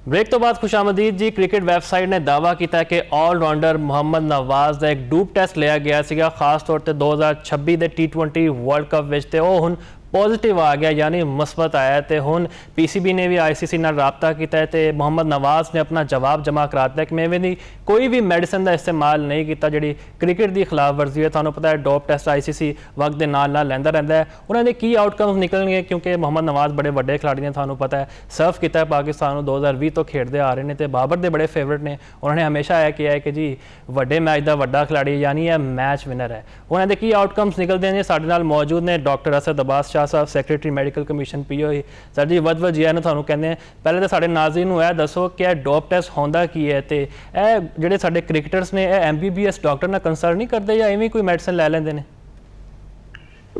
ब्रेक तो बाद खुशामदीद जी। क्रिकेट वैबसाइट ने दावा किया कि ऑलराउंडर मोहम्मद नवाज का एक डूब टेस्ट लिया गया सीगा, खास तौर पर 2026 के T20 वर्ल्ड कप विच, ते वो हुण पॉजिटिव आ गया, यानी मुस्बत आया। तो हुण PCB ने भी ICC नाल राबता किया है, तो मोहम्मद नवाज ने अपना जवाब जमा करा दिया कि मैं भी कोई भी मैडिसन का इस्तेमाल नहीं किया जी क्रिकेट की खिलाफ वर्जी है। तुहानूं पता है डोप टेस्ट ICC वक्त के नाल लैंदा रहिंदा है, उन्होंने की आउटकम्स निकलणगे, क्योंकि मोहम्मद नवाज बड़े वड्डे खिलाड़ी ने, तुहानूं पता है सर्व किया पाकिस्तान 2020 तो खेडते आ रहे हैं, तो बाबर के बड़े फेवरेट ने। उन्होंने हमेशा यह किया है कि जी वड्डे मैच का वड्डा खिलाड़ी, यानी यह मैच विनर है। उन्होंने की आउटकम्स निकलते हैं। साडे नाल मौजूद ने doctor Asad Abbas Shah Sahab, secretary medical commission POE। Sir ji वध जी ने तुहानूं कहंदे पहले तो साडे नाज़रीन नूं यह दसो कि डोप टेस्ट होंदा की है, तो यह जिहड़े साडे क्रिकेटर्स ने MBBS डॉक्टर नाल कंसल्ट नहीं करते या इवें कोई मेडिसिन लै लैंदे ने?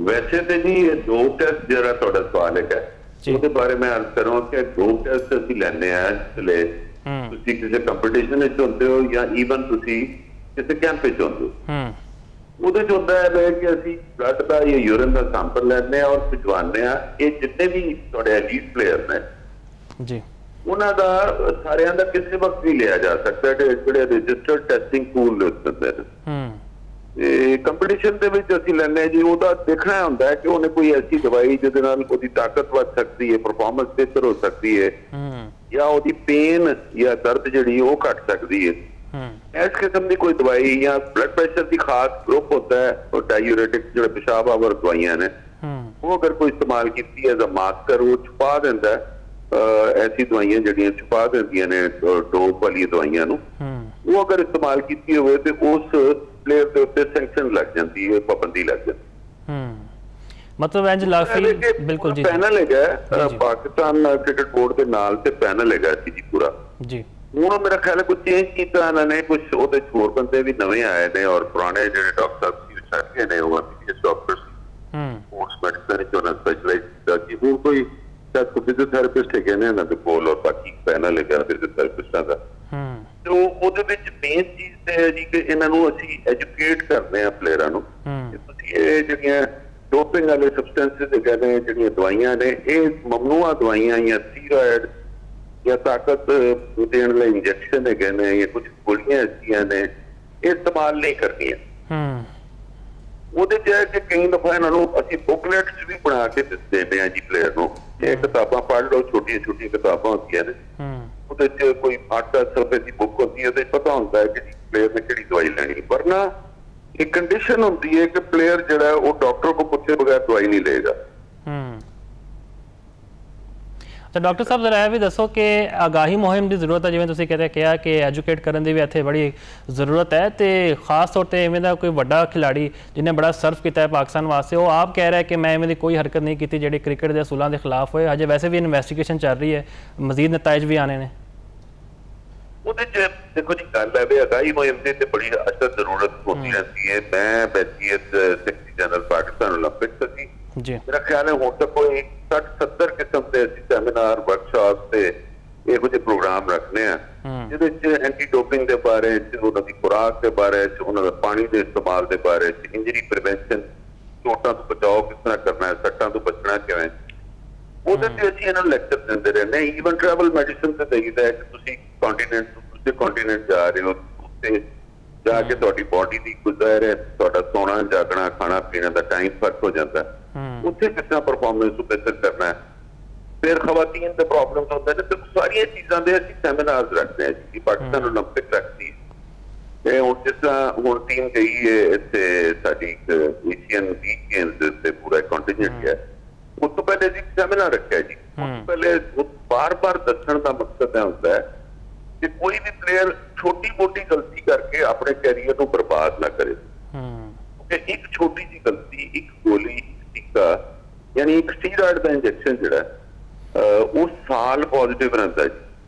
वैसे तो जी डोप टेस्ट जरा तुहाडा सवाल है उसके बारे में अर्ज करूँ कि डोप टेस्ट असीं लैंदे आ जिसले तुसीं किसी कंपीटिशन विच हुंदे हो या ईवन तुसीं किसी कैंप विच हुंदे हो, ਉਹਦੇ ਚ ਹੁੰਦਾ ਹੈ ਕਿ ਅਸੀਂ ਬਲੱਡ ਦਾ ਜਾਂ ਯੂਰਿਨ ਦਾ ਸੈਂਪਲ ਲੈਂਦੇ ਆ ਔਰ ਭਿਜਵਾਉਂਦੇ ਆ। ਇਹ ਜਿੰਨੇ ਵੀ ਤੁਹਾਡੇ ਐਲੀਟ ਪਲੇਅਰ ਨੇ ਜੀ, ਉਹਨਾਂ ਦਾ ਸਾਰਿਆਂ ਦਾ ਕਿਸੇ ਵਕਤ ਵੀ ਲਿਆ ਜਾ ਸਕਦਾ ਹੈ, ਜਿਹੜੇ ਰਜਿਸਟਰਡ ਟੈਸਟਿੰਗ ਪੂਲ ਹੁੰਦੇ ਨੇ। ਤੇ ਕੰਪੀਟੀਸ਼ਨ ਦੇ ਵਿੱਚ ਅਸੀਂ ਲੈਂਦੇ ਜੀ, ਉਹਦਾ ਦੇਖਣਾ ਹੁੰਦਾ ਹੈ ਕਿ ਉਹਨੇ ਕੋਈ ਐਸੀ ਦਵਾਈ ਜਿਹਦੇ ਨਾਲ ਉਹਦੀ ਤਾਕਤ ਵੱਧ ਸਕਦੀ ਹੈ, ਪਰਫਾਰਮੈਂਸ ਬਿਹਤਰ ਹੋ ਸਕਦੀ ਹੈ, ਜਾਂ ਉਹਦੀ ਪੇਨ ਜਾਂ ਦਰਦ ਜਿਹੜੀ ਉਹ ਘਟ ਸਕਦੀ ਹੈ। इस किस्म की कोई दवाई या ब्लड प्रेशर की खास ग्रुप होता है और डायूरेटिक जो पेशाब आवर दवाइयां ने, वो अगर कोई इस्तेमाल की एज अ मास्कर वो छुपा देता है। ऐसी दवाइयां जड़ियां छुपा देंदियां ने डोप वाली दवाइयां नूं, वो अगर इस्तेमाल की होवे तो उस प्लेयर के उत्ते सैंक्शन लग जाती है, पाबंदी लग जाती। मतलब इंज लाफी बिल्कुल जी पैनल है पाकिस्तान क्रिकेट बोर्ड के नाल ते पैनल है जी पूरा जी। ਹੁਣ ਮੇਰਾ ਖਿਆਲ ਹੈ ਕੁਝ ਚੇਂਜ ਕੀਤਾ ਇਹਨਾਂ ਨੇ, ਕੁਝ ਉਹਦੇ ਹੋਰ ਬੰਦੇ ਵੀ ਨਵੇਂ ਆਏ ਨੇ ਔਰ ਪੁਰਾਣੇ ਜਿਹੜੇ ਡਾਕਟਰ ਸੀ ਛੱਡ ਗਏ ਨੇ, ਉਹ MBBS ਡਾਕਟਰ ਸੀ, ਸਪੋਰਟਸ ਸਪੋਰਟਸ ਮੈਡੀਸਨ ਵਿੱਚ ਉਹਨਾਂ ਸਪੈਸ਼ਲਾਈਜ਼ ਕੀਤਾ ਕਿ ਹੁਣ ਕੋਈ ਫਿਜ਼ੀਓਥੈਰੇਪਿਸਟ ਹੈਗੇ ਨੇ ਇਹਨਾਂ ਦੇ ਕੋਲ, ਔਰ ਬਾਕੀ ਪੈਨਲ ਹੈਗਾ ਫਿਜ਼ੀਓਥੈਰੇਪਿਸਟਾਂ ਦਾ। ਤੇ ਉਹਦੇ ਵਿੱਚ ਮੇਨ ਚੀਜ਼ ਤੇ ਹੈ ਜੀ ਕਿ ਇਹਨਾਂ ਨੂੰ ਅਸੀਂ ਐਜੂਕੇਟ ਕਰਦੇ ਹਾਂ ਪਲੇਅਰਾਂ ਨੂੰ ਕਿ ਤੁਸੀਂ ਇਹ ਜਿਹੜੀਆਂ ਡੋਪਿੰਗ ਵਾਲੇ ਸਬਸਟੈਂਸਿਸ ਹੈਗੇ ਨੇ, ਜਿਹੜੀਆਂ ਦਵਾਈਆਂ ਨੇ, ਇਹ ਮਮਨੂਆ ਦਵਾਈਆਂ ਜਾਂ ਸਟੀਰੋਇਡ ਜਾਂ ਤਾਕਤ ਦੇਣ ਲਈ ਇੰਜੈਕਸ਼ਨ ਹੈਗੇ ਨੇ ਜਾਂ ਕੁਝ ਗੋਲੀਆਂ ਐਸੀਆਂ ਨੇ, ਇਹ ਇਸਤੇਮਾਲ ਨਹੀਂ ਕਰਨੀਆਂ। ਉਹਦੇ ਚ ਹੈ ਕਿ ਕਈ ਦਫਾ ਇਹਨਾਂ ਨੂੰ ਅਸੀਂ ਬੁਕਲੈਟਸ ਵੀ ਬਣਾ ਕੇ ਦਿੰਦੇ ਹਾਂ ਜੀ ਪਲੇਅਰ ਨੂੰ। ਇਹ ਕਿਤਾਬਾਂ ਪੜ੍ਹ ਲਓ, ਛੋਟੀਆਂ ਛੋਟੀਆਂ ਕਿਤਾਬਾਂ ਹੁੰਦੀਆਂ ਨੇ, ਉਹਦੇ ਚ ਕੋਈ 8-10 ਰੁਪਏ ਦੀ ਬੁੱਕ ਹੁੰਦੀ ਹੈ, ਉਹਦੇ ਪਤਾ ਹੁੰਦਾ ਹੈ ਕਿ ਪਲੇਅਰ ਨੇ ਕਿਹੜੀ ਦਵਾਈ ਲੈਣੀ। ਵਰਨਾ ਇੱਕ ਕੰਡੀਸ਼ਨ ਹੁੰਦੀ ਹੈ ਕਿ ਪਲੇਅਰ ਜਿਹੜਾ ਉਹ ਡਾਕਟਰ ਕੋਲ ਪੁੱਛੇ ਬਗੈਰ ਦਵਾਈ ਨਹੀਂ ਲਏਗਾ। ਤਾਂ ਡਾਕਟਰ ਸਾਹਿਬ ਜ਼ਰਾ ਇਹ ਵੀ ਦੱਸੋ ਕਿ ਆਗਾਹੀ ਮੁਹਿੰਮ ਦੀ ਜ਼ਰੂਰਤ ਹੈ, ਜਿਵੇਂ ਤੁਸੀਂ ਕਿਹਾ ਕਿ ਐਜੂਕੇਟ ਕਰਨ ਦੀ ਵੀ ਇੱਥੇ ਬੜੀ ਜ਼ਰੂਰਤ ਹੈ, ਤੇ ਖਾਸ ਤੌਰ ਤੇ ਇਵੇਂ ਦਾ ਕੋਈ ਵੱਡਾ ਖਿਡਾਰੀ ਜਿਹਨੇ ਬੜਾ ਸਰਵ ਕੀਤਾ ਹੈ ਪਾਕਿਸਤਾਨ ਵਾਸਤੇ, ਉਹ ਆਪ ਕਹਿ ਰਿਹਾ ਕਿ ਮੈਂ ਇਵੇਂ ਦੀ ਕੋਈ ਹਰਕਤ ਨਹੀਂ ਕੀਤੀ ਜਿਹੜੀ ਕ੍ਰਿਕਟ ਦੇ ਅਸੂਲਾਂ ਦੇ ਖਿਲਾਫ ਹੋਏ। ਹਜੇ ਵੈਸੇ ਵੀ ਇਨਵੈਸਟੀਗੇਸ਼ਨ ਚੱਲ ਰਹੀ ਹੈ, ਮਜ਼ੀਦ ਨਤਾਇਜ ਵੀ ਆਣੇ ਨੇ। ਉਹਦੇ ਚ ਦੇਖੋ ਜੀ ਗੱਲ ਹੈ ਵੀ ਆਗਾਹੀ ਮੁਹਿੰਮ ਦੀ ਤੇ ਬੜੀ ਅਸਲ ਜ਼ਰੂਰਤ ਹੁੰਦੀ ਰਹਿੰਦੀ ਹੈ। ਮੈਂ ਬੈਚੀਅਤ ਸੈਕਟਰੀ ਜਨਰਲ ਪਾਕਿਸਤਾਨ ਓਲੰਪਿਕਸ ਸੀ ਜੀ, ਮੇਰਾ ਖਿਆਲ ਹੈ ਹੁਣ ਤੱਕ ਕੋਈ 60-70 ਕਿਸਮ ਦੇ ਅਸੀਂ ਸੈਮੀਨਾਰ ਵਰਕਸ਼ਾਪ ਤੇ ਇਹੋ ਜਿਹੇ ਪ੍ਰੋਗਰਾਮ ਰੱਖਨੇ ਆ, ਜਿਹਦੇ ਚ ਐਂਟੀ ਡੋਪਿੰਗ ਦੇ ਬਾਰੇ ਚ, ਉਹਨਾਂ ਦੀ ਖੁਰਾਕ ਦੇ ਬਾਰੇ ਚ, ਉਹਨਾਂ ਦਾ ਪਾਣੀ ਦੇ ਇਸਤੇਮਾਲ ਦੇ ਬਾਰੇ ਚ, ਇੰਜਰੀ ਪ੍ਰੀਵੈਂਸ਼ਨ, ਚੋਟਾਂ ਤੋਂ ਬਚਾਓ ਕਿਸ ਤਰ੍ਹਾਂ ਕਰਨਾ ਹੈ, ਸੱਟਾਂ ਤੋਂ ਬਚਣਾ ਕਿਵੇਂ, ਉਹਦੇ ਤੇ ਅਸੀਂ ਇਹਨਾਂ ਨੂੰ ਲੈਕਚਰ ਦਿੰਦੇ ਰਹਿੰਦੇ ਹਾਂ। ਈਵਨ ਟਰੈਵਲ ਮੈਡੀਸਨ ਤੇ ਦੇਈਦਾ ਹੈ ਕਿ ਤੁਸੀਂ ਕੰਟੀਨੈਂਟ ਤੋਂ ਦੂਜੇ ਕੰਟੀਨੈਂਟ ਜਾ ਰਹੇ ਹੋ, ਉੱਥੇ ਜਾ ਕੇ ਤੁਹਾਡੀ ਬੋਡੀ ਦੀ ਗੁਜ਼ਾਰ ਹੈ, ਤੁਹਾਡਾ ਸੌਣਾ ਜਾਗਣਾ ਖਾਣਾ ਪੀਣਾ ਦਾ ਟਾਈਮ ਫਰਕ ਹੋ ਜਾਂਦਾ, ਉੱਥੇ ਕਿਸ ਤਰ੍ਹਾਂ ਪਰਫਾਰਮੈਂਸ ਨੂੰ ਬਿਹਤਰ ਕਰਨਾ ਹੈ। ਫਿਰ ਖਵਾਤੀਨ ਦੇ ਪ੍ਰੋਬਲਮਸ ਹੁੰਦੇ ਨੇ, ਤੇ ਸਾਰੀਆਂ ਚੀਜ਼ਾਂ ਦੇ ਅਸੀਂ ਸੈਮੀਨਾਰਸ ਰੱਖਦੇ ਹਾਂ ਜੀ। ਪਾਕਿਸਤਾਨ ਓਲੰਪਿਕ ਰੱਖਦੀ ਤੇ ਹੁਣ ਜਿਸ ਤਰ੍ਹਾਂ ਹੁਣ ਟੀਮ ਗਈ ਹੈ ਇੱਥੇ ਸਾਡੀ ਏਸ਼ੀਅਨ ਵੀਕ ਗੇਮਸ ਦੇ ਉੱਤੇ ਪੂਰਾ ਕੰਟੀਨੈਂਟ ਹੈ, ਉਸ ਤੋਂ ਪਹਿਲੇ ਅਸੀਂ ਸੈਮੀਨਾਰ ਰੱਖਿਆ ਜੀ। ਪਹਿਲੇ ਬਾਰ-ਬਾਰ ਦੱਸਣ ਦਾ ਮਕਸਦ ਇਹ ਹੁੰਦਾ ਹੈ ਕਿ ਕੋਈ ਵੀ ਪਲੇਅਰ ਛੋਟੀ ਮੋਟੀ ਗਲਤੀ ਕਰਕੇ ਆਪਣੇ ਕੈਰੀਅਰ ਨੂੰ ਬਰਬਾਦ ਨਾ ਕਰੇ। ਕਿਉਂਕਿ ਇੱਕ ਛੋਟੀ ਜਿਹੀ ਗਲਤੀ, ਇੱਕ ਗੋਲੀ, ਟੀਕਾ ਯਾਨੀ ਇੱਕ ਸਟੀਰੋਇਡ ਦਾ ਇੰਜੈਕਸ਼ਨ ਜਿਹੜਾ ਉਹ ਸਾਲ ਪੋਜ਼ਿਟਿਵ ਰਹਿੰਦਾ ਜੀ,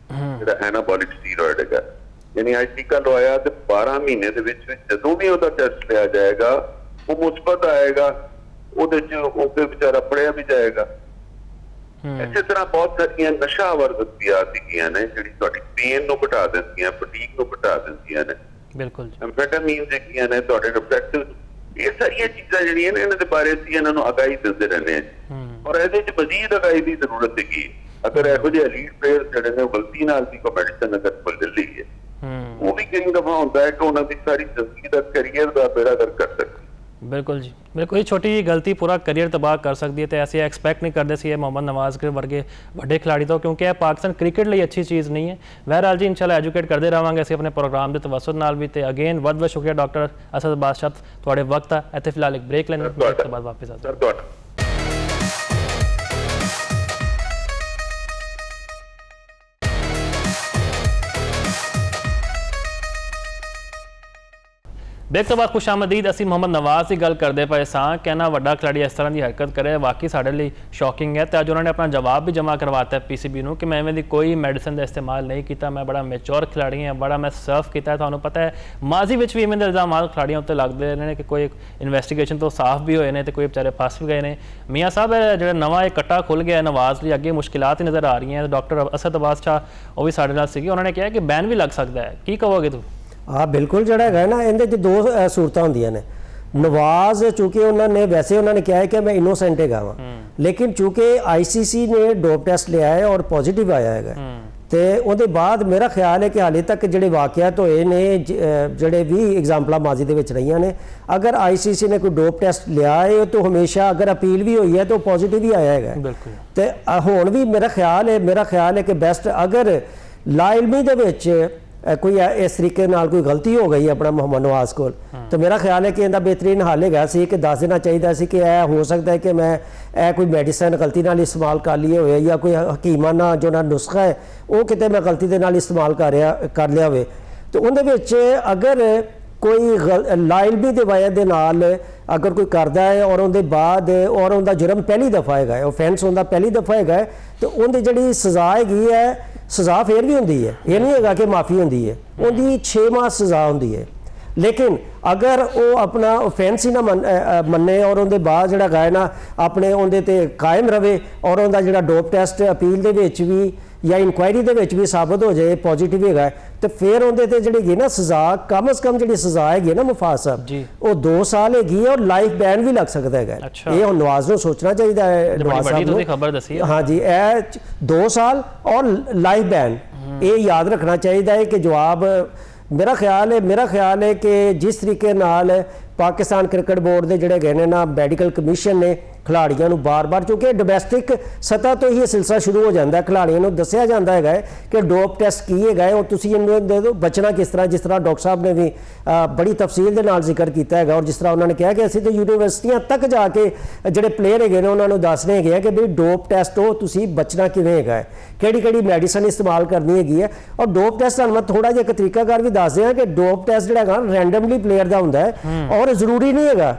ਜਿਹੜਾ ਐਨਾਬੋਲਿਕ ਸਟੀਰੋਇਡ ਹੈਗਾ। ਯਾਨੀ ਅੱਜ ਟੀਕਾ ਲਵਾਇਆ ਤੇ 12 ਮਹੀਨੇ ਦੇ ਵਿੱਚ ਜਦੋਂ ਵੀ ਉਹਦਾ ਟੈਸਟ ਲਿਆ ਜਾਏਗਾ ਉਹ ਮੁਸਬਤ ਆਏਗਾ, ਉਹਦੇ ਚ ਉਹਦੇ ਵਿਚਾਰਾ ਪੜਿਆ ਵੀ ਜਾਏਗਾ। ਇਸੇ ਤਰ੍ਹਾਂ ਬਹੁਤ ਸਾਰੀਆਂ ਨਸ਼ਾਵਰ ਗਤੀਆਂ ਸੀਗੀਆਂ ਨੇ ਜਿਹੜੀ ਤੁਹਾਡੀ ਪੇਨ ਨੂੰ ਘਟਾ ਦਿੰਦੀਆਂ, ਫਟੀਗ ਨੂੰ ਘਟਾ ਦਿੰਦੀਆਂ ਨੇ। ਬਿਲਕੁਲ ਐਂਫੈਟਾਮੀਨਸ ਹੈਗੀਆਂ ਨੇ ਤੁਹਾਡੇ ਰਿਫਲੈਕਟਿਵ, ਇਹ ਸਾਰੀਆਂ ਚੀਜ਼ਾਂ ਜਿਹੜੀਆਂ ਨੇ ਇਹਨਾਂ ਦੇ ਬਾਰੇ ਅਸੀਂ ਇਹਨਾਂ ਨੂੰ ਆਗਾਹੀ ਦਿੰਦੇ ਰਹਿੰਦੇ ਹਾਂ। ਔਰ ਇਹਦੇ ਚ ਮਜ਼ੀਦ ਆਗਾਹੀ ਦੀ ਜ਼ਰੂਰਤ ਹੈਗੀ। ਅਗਰ ਇਹੋ ਜਿਹੇ ਐਲੀਟ ਪਲੇਅਰ ਜਿਹੜੇ ਨੇ ਗਲਤੀ ਨਾਲ ਵੀ ਕੋਈ ਮੈਡੀਸਨ ਅਗਰ ਕੋਲ ਲੈ ਲਈ ਹੈ, ਉਹ ਵੀ ਕਈ ਦਫਾ ਹੁੰਦਾ ਹੈ ਕਿ ਉਹਨਾਂ ਦੀ ਸਾਰੀ ਜ਼ਿੰਦਗੀ ਦਾ ਕੈਰੀਅਰ ਦਾ ਬੇੜਾ ਗਰਕ ਕਰ ਸਕਦੀ। ਬਿਲਕੁਲ ਜੀ, ਬਿਲਕੁਲ। ਇਹ ਛੋਟੀ ਜਿਹੀ ਗਲਤੀ ਪੂਰਾ ਕਰੀਅਰ ਤਬਾਹ ਕਰ ਸਕਦੀ ਹੈ, ਤੇ ਅਸੀਂ ਐਕਸਪੈਕਟ ਨਹੀਂ ਕਰਦੇ ਸੀ ਇਹ ਮੁਹੰਮਦ ਨਵਾਜ਼ ਵਰਗੇ ਵੱਡੇ ਖਿਡਾਰੀ ਤੋਂ, ਕਿਉਂਕਿ ਇਹ ਪਾਕਿਸਤਾਨ ਕ੍ਰਿਕਟ ਲਈ ਅੱਛੀ ਚੀਜ਼ ਨਹੀਂ ਹੈ। ਬਹਿਰਹਾਲ ਜੀ ਇਨਸ਼ਾਅੱਲਾ ਐਜੂਕੇਟ ਕਰਦੇ ਰਹਾਂਗੇ ਅਸੀਂ ਆਪਣੇ ਪ੍ਰੋਗਰਾਮ ਦੇ ਤਵੱਸੁਤ ਨਾਲ ਵੀ। ਤੇ ਅਗੇਨ ਬਹੁਤ ਬਹੁਤ ਸ਼ੁਕਰੀਆ ਡਾਕਟਰ ਅਸਦ ਬਾਦਸ਼ਾਹ, ਤੁਹਾਡੇ ਵਕਤ ਆ। ਇੱਥੇ ਫਿਲਹਾਲ ਇੱਕ ਬ੍ਰੇਕ ਲੈਣੇ, ਬ੍ਰੇਕ ਤੋਂ ਬਾਅਦ ਵਾਪਸ ਆ ਜਾਓ। ਬ੍ਰੇਕ ਤੋਂ ਬਾਅਦ ਖੁਸ਼ਾਮਦੀਦ। ਅਸੀਂ ਮੁਹੰਮਦ ਨਵਾਜ਼ ਦੀ ਗੱਲ ਕਰਦੇ ਪਏ ਸਾਂ ਕਿ ਨਾ ਵੱਡਾ ਖਿਡਾਰੀ ਇਸ ਤਰ੍ਹਾਂ ਦੀ ਹਰਕਤ ਕਰੇ, ਵਾਕਈ ਸਾਡੇ ਲਈ ਸ਼ੌਕਿੰਗ ਹੈ। ਤੇ ਅੱਜ ਉਹਨਾਂ ਨੇ ਆਪਣਾ ਜਵਾਬ ਵੀ ਜਮ੍ਹਾਂ ਕਰਵਾਤਾ ਪੀਸੀਬੀ ਨੂੰ ਕਿ ਮੈਂ ਇਵੇਂ ਦੀ ਕੋਈ ਮੈਡੀਸਨ ਦਾ ਇਸਤੇਮਾਲ ਨਹੀਂ ਕੀਤਾ, ਮੈਂ ਬੜਾ ਮੈਚੋਰ ਖਿਡਾਰੀ ਹਾਂ, ਬੜਾ ਮੈਂ ਸਰਵ ਕੀਤਾ। ਤੁਹਾਨੂੰ ਪਤਾ ਹੈ ਮਾਜ਼ੀ ਵਿੱਚ ਵੀ ਇਵੇਂ ਦੇ ਇਲਜ਼ਾਮਾਤ ਖਿਡਾਰੀਆਂ ਉੱਤੇ ਲੱਗਦੇ ਨੇ ਕਿ ਕੋਈ ਇਨਵੈਸਟੀਗੇਸ਼ਨ ਤੋਂ ਸਾਫ਼ ਵੀ ਹੋਏ ਨੇ ਤੇ ਕੋਈ ਵਿਚਾਰੇ ਫਸ ਵੀ ਗਏ ਨੇ। ਮੀਆਂ ਸਾਹਿਬ ਜਿਹੜਾ ਨਵਾਂ ਇਹ ਕੱਟਾ ਖੁੱਲ੍ਹ ਗਿਆ ਨਵਾਜ਼ ਲਈ, ਅੱਗੇ ਮੁਸ਼ਕਿਲਾਤ ਹੀ ਨਜ਼ਰ ਆ ਰਹੀਆਂ। ਡਾਕਟਰ ਅਸਦ ਬਾਦਸ਼ਾਹ ਉਹ ਵੀ ਸਾਡੇ ਨਾਲ ਸੀਗੇ, ਉਹਨਾਂ ਨੇ ਕਿਹਾ ਕਿ ਬੈਨ ਵੀ ਲੱਗ ਸਕਦਾ ਹੈ। ਕੀ ਕਹੋਗੇ ਤੁਸੀਂ? ਹਾਂ ਬਿਲਕੁਲ, ਜਿਹੜਾ ਹੈਗਾ ਨਾ ਇਹਦੇ 'ਚ ਦੋ ਸੂਰਤਾਂ ਹੁੰਦੀਆਂ ਨੇ। ਨਵਾਜ਼ ਚੂँਕਿ ਉਹਨਾਂ ਨੇ ਵੈਸੇ ਉਹਨਾਂ ਨੇ ਕਿਹਾ ਕਿ ਮੈਂ ਇਨੋਸੈਂਟ ਹੈਗਾ ਵਾਂ, ਲੇਕਿਨ ਚੂँਕਿ ਆਈਸੀਸੀ ਨੇ ਡੋਪ ਟੈਸਟ ਲਿਆ ਹੈ ਔਰ ਪੋਜ਼ਿਟਿਵ ਆਇਆ ਹੈਗਾ, ਤੇ ਉਹਦੇ ਬਾਅਦ ਮੇਰਾ ਖਿਆਲ ਹੈ ਕਿ ਹਾਲੇ ਤੱਕ ਜਿਹੜੇ ਵਾਕਿਆਤ ਹੋਏ ਨੇ, ਜਿਹੜੇ ਵੀ ਐਗਜ਼ਾਮਪਲਾਂ ਮਾਜ਼ੀ ਦੇ ਵਿੱਚ ਰਹੀਆਂ ਨੇ, ਅਗਰ ਆਈਸੀਸੀ ਨੇ ਕੋਈ ਡੋਪ ਟੈਸਟ ਲਿਆ ਹੈ ਤਾਂ ਹਮੇਸ਼ਾ ਅਗਰ ਅਪੀਲ ਵੀ ਹੋਈ ਹੈ ਤਾਂ ਪੋਜ਼ਿਟਿਵ ਹੀ ਆਇਆ ਹੈਗਾ। ਬਿਲਕੁਲ। ਤੇ ਹੁਣ ਵੀ ਮੇਰਾ ਖਿਆਲ ਹੈ ਕਿ ਬੈਸਟ ਅਗਰ ਲਾਇਲਮੀ ਦੇ ਵਿੱਚ ਕੋਈ ਇਸ ਤਰੀਕੇ ਨਾਲ ਕੋਈ ਗਲਤੀ ਹੋ ਗਈ ਆਪਣਾ ਮੁਹੰਮਦ ਨਵਾਜ਼ ਕੋਲ, ਤਾਂ ਮੇਰਾ ਖਿਆਲ ਹੈ ਕਿ ਇਹਦਾ ਬਿਹਤਰੀਨ ਹੱਲ ਹੈਗਾ ਸੀ ਕਿ ਦੱਸ ਦੇਣਾ ਚਾਹੀਦਾ ਸੀ ਕਿ ਇਹ ਹੋ ਸਕਦਾ ਹੈ ਕਿ ਮੈਂ ਇਹ ਕੋਈ ਮੈਡੀਸਨ ਗਲਤੀ ਨਾਲ ਇਸਤੇਮਾਲ ਕਰ ਲਈ ਹੋਵੇ, ਜਾਂ ਕੋਈ ਹਕੀਮਾਨਾ ਜੋ ਨਾ ਨੁਸਖਾ ਹੈ ਉਹ ਕਿਤੇ ਮੈਂ ਗਲਤੀ ਦੇ ਨਾਲ ਇਸਤੇਮਾਲ ਕਰ ਲਿਆ ਹੋਵੇ। ਤੇ ਉਹਦੇ ਵਿੱਚ ਅਗਰ ਕੋਈ ਲਾਇਲਮੀ ਦੀ ਵਜ੍ਹਾ ਦੇ ਨਾਲ ਅਗਰ ਕੋਈ ਕਰਦਾ ਹੈ ਔਰ ਉਹਦੇ ਬਾਅਦ ਔਰ ਉਹਦਾ ਜੁਰਮ ਪਹਿਲੀ ਦਫਾ ਹੈਗਾ, ਓਫੈਂਸ ਹੁੰਦਾ ਪਹਿਲੀ ਦਫਾ ਹੈਗਾ, ਤੇ ਉਹਦੀ ਜਿਹੜੀ ਸਜ਼ਾ ਹੈਗੀ ਹੈ, ਸਜ਼ਾ ਫੇਰ ਵੀ ਹੁੰਦੀ ਹੈ, ਇਹ ਨਹੀਂ ਹੈਗਾ ਕਿ ਮਾਫੀ ਹੁੰਦੀ ਹੈ, ਉਹਦੀ 6 ਮਾਹ ਸਜ਼ਾ ਹੁੰਦੀ ਹੈ। ਲੇਕਿਨ ਅਗਰ ਉਹ ਆਪਣਾ offense ਹੀ ਨਾ ਮੰਨੇ ਔਰ ਉਹਦੇ ਬਾਅਦ ਜਿਹੜਾ ਹੈਗਾ ਨਾ ਆਪਣੇ ਉਹਦੇ ਤੇ ਕਾਇਮ ਰਵੇ ਔਰ ਉਹਦਾ ਜਿਹੜਾ ਡੋਪ ਟੈਸਟ ਅਪੀਲ ਦੇ ਵਿੱਚ ਵੀ ਜਾਂ ਇਨਕੁਆਇਰੀ ਦੇ ਵਿੱਚ ਵੀ ਸਾਬਤ ਹੋ ਜਾਏ ਪੋਜ਼ਿਟਿਵ ਹੈਗਾ ਤੇ ਫਿਰ ਉਹਦੇ ਤੇ ਜਿਹੜੀ ਹੈਗੀ ਨਾ ਸਜ਼ਾ ਕਮ ਸੇ ਕਮ ਜਿਹੜੀ ਸਜ਼ਾ ਹੈਗੀ ਨਾ ਮੁਫਾਜ਼ ਸਾਹਿਬ ਜੀ। ਉਹ 2 ਸਾਲ ਹੈਗੀ ਹੈ ਔਰ ਲਾਈਫ ਬੈਨ ਵੀ ਲੱਗ ਸਕਦਾ ਹੈਗਾ। ਅੱਛਾ। ਇਹ ਹੁਣ ਨਵਾਜ਼ ਨੂੰ ਸੋਚਣਾ ਚਾਹੀਦਾ ਹੈ, ਨਵਾਜ਼ ਸਾਹਿਬ ਨੂੰ। ਤੁਸੀਂ ਖਬਰ ਦੱਸੀ ਹੈ। ਹਾਂਜੀ, ਇਹ 2 ਸਾਲ ਔਰ ਲਾਈਫ ਬੈਨ, ਇਹ ਯਾਦ ਰੱਖਣਾ ਚਾਹੀਦਾ ਹੈ ਕਿ ਜਵਾਬ ਮੇਰਾ ਖਿਆਲ ਹੈ ਕਿ ਜਿਸ ਤਰੀਕੇ ਨਾਲ ਪਾਕਿਸਤਾਨ ਕ੍ਰਿਕਟ ਬੋਰਡ ਦੇ ਜਿਹੜੇ ਗਏ ਨੇ ਨਾ ਮੈਡੀਕਲ ਕਮਿਸ਼ਨ ਨੇ ਖਿਲਾੜੀਆਂ ਨੂੰ ਬਾਰ-ਬਾਰ, ਕਿਉਂਕਿ ਡੋਮੈਸਟਿਕ ਸਤਹ ਤੋਂ ਹੀ ਇਹ ਸਿਲਸਿਲਾ ਸ਼ੁਰੂ ਹੋ ਜਾਂਦਾ ਹੈ, ਖਿਲਾੜੀਆਂ ਨੂੰ ਦੱਸਿਆ ਜਾਂਦਾ ਹੈਗਾ ਕਿ ਡੋਪ ਟੈਸਟ ਕੀ ਹੈਗਾ ਉਹ ਤੁਸੀਂ ਇਹਨੂੰ ਦੇ ਦਿਓ, ਬਚਣਾ ਕਿਸ ਤਰ੍ਹਾਂ, ਜਿਸ ਤਰ੍ਹਾਂ ਡਾਕਟਰ ਸਾਹਿਬ ਨੇ ਵੀ ਬੜੀ ਤਫਸੀਲ ਦੇ ਨਾਲ ਜ਼ਿਕਰ ਕੀਤਾ ਹੈਗਾ ਔਰ ਜਿਸ ਤਰ੍ਹਾਂ ਉਹਨਾਂ ਨੇ ਕਿਹਾ ਕਿ ਅਸੀਂ ਤਾਂ ਯੂਨੀਵਰਸਿਟੀਆਂ ਤੱਕ ਜਾ ਕੇ ਜਿਹੜੇ ਪਲੇਅਰ ਹੈਗੇ ਨੇ ਉਹਨਾਂ ਨੂੰ ਦੱਸਣੇ ਹੈਗੇ ਆ ਕਿ ਵੀ ਡੋਪ ਟੈਸਟ ਤੋਂ ਤੁਸੀਂ ਬਚਣਾ ਕਿਵੇਂ ਹੈਗਾ ਹੈ, ਕਿਹੜੀ ਮੈਡੀਸਨ ਇਸਤੇਮਾਲ ਕਰਨੀ ਹੈਗੀ ਹੈ। ਔਰ ਡੋਪ ਟੈਸਟ ਤੁਹਾਨੂੰ ਮੈਂ ਥੋੜਾ ਜਿਹਾ ਇੱਕ ਤਰੀਕਾਕਾਰ ਵੀ ਦੱਸ ਦਿਆਂ ਕਿ ਡੋਪ ਟੈਸਟ ਜਿਹੜਾ ਹੈਗਾ ਰੈਂਡਮਲੀ ਪਲੇਅਰ ਦਾ ਹੁੰਦਾ ਹੈ ਔਰ ਜ਼ਰੂਰੀ ਨਹੀਂ ਹੈਗਾ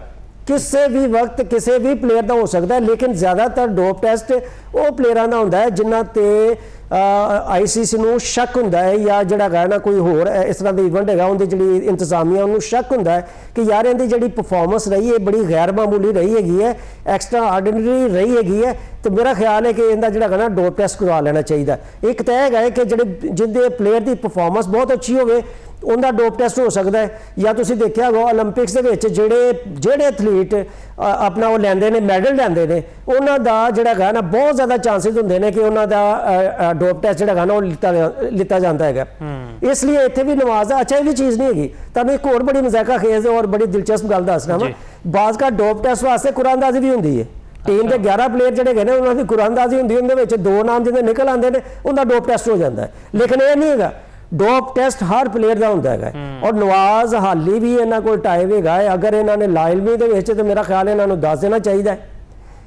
ਕਿਸੇ ਵੀ ਵਕਤ ਕਿਸੇ ਵੀ ਪਲੇਅਰ ਦਾ ਹੋ ਸਕਦਾ ਹੈ, ਲੇਕਿਨ ਜ਼ਿਆਦਾਤਰ ਡੋਪ ਟੈਸਟ ਉਹ ਪਲੇਅਰਾਂ ਦਾ ਹੁੰਦਾ ਹੈ ਜਿਨ੍ਹਾਂ ਤੇ ਆਈਸੀਸੀ ਨੂੰ ਸ਼ੱਕ ਹੁੰਦਾ ਹੈ ਜਾਂ ਜਿਹੜਾ ਹੈਗਾ ਨਾ ਕੋਈ ਹੋਰ ਇਸ ਤਰ੍ਹਾਂ ਦਾ ਇਵੈਂਟ ਹੈਗਾ ਉਹਦੀ ਜਿਹੜੀ ਇੰਤਜ਼ਾਮੀਆ ਉਹਨੂੰ ਸ਼ੱਕ ਹੁੰਦਾ ਹੈ ਕਿ ਯਾਰ ਇਹਦੀ ਜਿਹੜੀ ਪਰਫਾਰਮੈਂਸ ਰਹੀ ਹੈ ਬੜੀ ਗੈਰ ਮਾਮੂਲੀ ਰਹੀ ਹੈਗੀ ਹੈ, ਐਕਸਟਰਾ ਆਰਡੀਨਰੀ ਰਹੀ ਹੈਗੀ ਹੈ, ਤੇ ਮੇਰਾ ਖਿਆਲ ਹੈ ਕਿ ਇਹਦਾ ਜਿਹੜਾ ਹੈਗਾ ਨਾ ਡੋਪ ਟੈਸਟ ਕਰਵਾ ਲੈਣਾ ਚਾਹੀਦਾ। ਇੱਕ ਤਾਂ ਹੈਗਾ ਕਿ ਜਿਹਦੇ ਪਲੇਅਰ ਦੀ ਪਰਫਾਰਮੈਂਸ ਬਹੁਤ ਅੱਛੀ ਹੋਵੇ ਉਹਦਾ ਡੋਪ ਟੈਸਟ ਹੋ ਸਕਦਾ ਹੈ, ਜਾਂ ਤੁਸੀਂ ਦੇਖਿਆ ਹੋਗਾ 올림픽ਸ ਦੇ ਵਿੱਚ ਜਿਹੜੇ ਐਥਲੀਟ ਆਪਣਾ ਉਹ ਲੈਂਦੇ ਨੇ ਮੈਡਲ ਲੈਂਦੇ ਨੇ ਉਹਨਾਂ ਦਾ ਜਿਹੜਾ ਹੈਗਾ ਨਾ ਬਹੁਤ ਜ਼ਿਆਦਾ ਚਾਂਸਸ ਹੁੰਦੇ ਨੇ ਕਿ ਉਹਨਾਂ ਦਾ ਡੋਪ ਟੈਸਟ ਜਿਹੜਾ ਹੈਗਾ ਨਾ ਉਹ ਲਿੱਤਾ ਜਾਂਦਾ ਹੈਗਾ। ਇਸ ਲਈ ਇੱਥੇ ਵੀ ਨਵਾਜ਼ ਅੱਛਾ ਇਹ ਵੀ ਚੀਜ਼ ਨਹੀਂ ਹੈਗੀ। ਤੁਹਾਨੂੰ ਇੱਕ ਹੋਰ ਬੜੀ ਮਜ਼ਾਕਾ ਖੇਜ਼ ਔਰ ਬੜੀ ਦਿਲਚਸਪ ਗੱਲ ਦੱਸਣਾ ਵਾ, ਬਾਜ਼ ਦਾ ਡੋਪ ਟੈਸਟ ਵਾਸਤੇ ਕੁਰਾਨਦਾਜ਼ੀ ਵੀ ਹੁੰਦੀ ਹੈ। ਟੀਮ ਦੇ 11 ਪਲੇਅਰ ਜਿਹੜੇ ਹੈਗੇ ਨੇ ਉਹਨਾਂ ਦੀ ਕੁਰਾਨਦਾਜ਼ੀ ਹੁੰਦੀ, ਉਹਦੇ ਵਿੱਚ 2 ਨਾਮ ਜਿਹਦੇ ਨਿਕਲ ਆਉਂਦੇ ਨੇ ਉਹਦਾ ਡੋਪ ਟੈਸਟ ਹੋ ਜਾਂਦਾ ਹੈ, ਲੇਕਿਨ ਇਹ ਨਹੀਂ ਹੈਗਾ। ਡੋਪ ਟੈਸਟ ਹਰ ਪਲੇਅਰ ਦਾ ਹੁੰਦਾ ਹੈਗਾ ਔਰ ਨਵਾਜ਼ ਹਾਲੀ ਵੀ ਇਹਨਾਂ ਕੋਲ ਟਾਈਮ ਹੈਗਾ ਹੈ। ਅਗਰ ਇਹਨਾਂ ਨੇ ਲਾਇਲਮੀ ਦੇ ਵਿੱਚ ਤੇ ਮੇਰਾ ਖਿਆਲ ਇਹਨਾਂ ਨੂੰ ਦੱਸ ਦੇਣਾ ਚਾਹੀਦਾ ਹੈ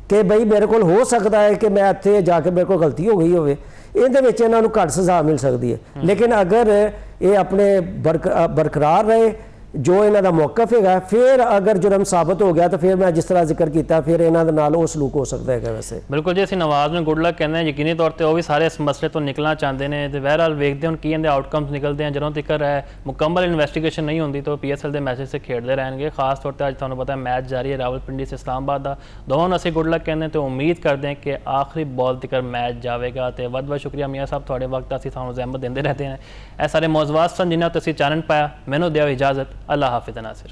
ਕਿ ਬਈ ਮੇਰੇ ਕੋਲ ਹੋ ਸਕਦਾ ਹੈ ਕਿ ਮੈਂ ਇੱਥੇ ਜਾ ਕੇ ਮੇਰੇ ਕੋਲ ਗਲਤੀ ਹੋ ਗਈ ਹੋਵੇ, ਇਹਦੇ ਵਿੱਚ ਇਹਨਾਂ ਨੂੰ ਘੱਟ ਸਜ਼ਾ ਮਿਲ ਸਕਦੀ ਹੈ। ਲੇਕਿਨ ਅਗਰ ਇਹ ਆਪਣੇ ਬਰਕਰਾਰ ਰਹੇ ਜੋ ਇਹਨਾਂ ਦਾ ਮੌਕਫ ਹੈਗਾ, ਫਿਰ ਅਗਰ ਜੁਰਮ ਸਾਬਤ ਹੋ ਗਿਆ ਤਾਂ ਫਿਰ ਮੈਂ ਜਿਸ ਤਰ੍ਹਾਂ ਜ਼ਿਕਰ ਕੀਤਾ ਫਿਰ ਇਹਨਾਂ ਦੇ ਨਾਲ ਉਹ ਸਲੂਕ ਹੋ ਸਕਦਾ ਹੈਗਾ। ਵੈਸੇ ਬਿਲਕੁਲ ਜੀ, ਅਸੀਂ ਨਵਾਜ਼ ਨੂੰ ਗੁੱਡ ਲੱਕ ਕਹਿੰਦੇ ਹਾਂ। ਯਕੀਨੀ ਤੌਰ ਤੇ ਉਹ ਵੀ ਸਾਰੇ ਇਸ ਮਸਲੇ ਤੋਂ ਨਿਕਲਣਾ ਚਾਹੁੰਦੇ ਨੇ ਤੇ ਬਹਿਰਹਾਲ ਵੇਖਦੇ ਹੁਣ ਕੀ ਇਹਦੇ ਆਊਟਕਮਸ ਨਿਕਲਦੇ ਆ। ਜਦੋਂ ਤੱਕ ਮੁਕੰਮਲ ਇਨਵੈਸਟੀਗੇਸ਼ਨ ਨਹੀਂ ਹੁੰਦੀ ਤਾਂ PSL ਦੇ ਮੈਚਸ ਤੇ ਖੇਡਦੇ ਰਹਿਣਗੇ। ਖਾਸ ਤੌਰ ਤੇ ਅੱਜ ਤੁਹਾਨੂੰ ਪਤਾ ਮੈਚ ਜਾਰੀ ਹੈ ਰਾਵਲਪਿੰਡੀ ਸੇ ਇਸਲਾਮਾਬਾਦ ਦਾ। ਦੋਵਾਂ ਨੂੰ ਅਸੀਂ ਗੁੱਡ ਲੱਕ ਕਹਿੰਦੇ ਤੇ ਉਮੀਦ ਕਰਦੇ ਹਾਂ ਕਿ ਆਖਰੀ ਬਾਲ ਤੱਕ ਮੈਚ ਜਾਵੇਗਾ। ਤੇ ਬਹੁਤ ਸ਼ੁਕਰੀਆ ਮੀਆਂ ਸਾਹਿਬ, ਤੁਹਾਡੇ ਵਕਤ ਅਸੀਂ ਤੁਹਾਨੂੰ ਜ਼ਹਿਮਤ ਦਿੰਦੇ ਰਹਤੇ ਹਾਂ। ਇਹ ਸਾਰੇ ਮੌਜ਼ੂਆਤ ਸਨ ਜਿਨ੍ਹਾਂ ਤੇ ਅਸੀਂ ਚਾਨਣ ਪਾਇਆ। ਮੈਨੂੰ ਦਿਓ ਇਜਾਜ਼ਤ, ਅੱਲਾਹ ਹਾਫਿਜ਼ ਨਾਸਿਰ।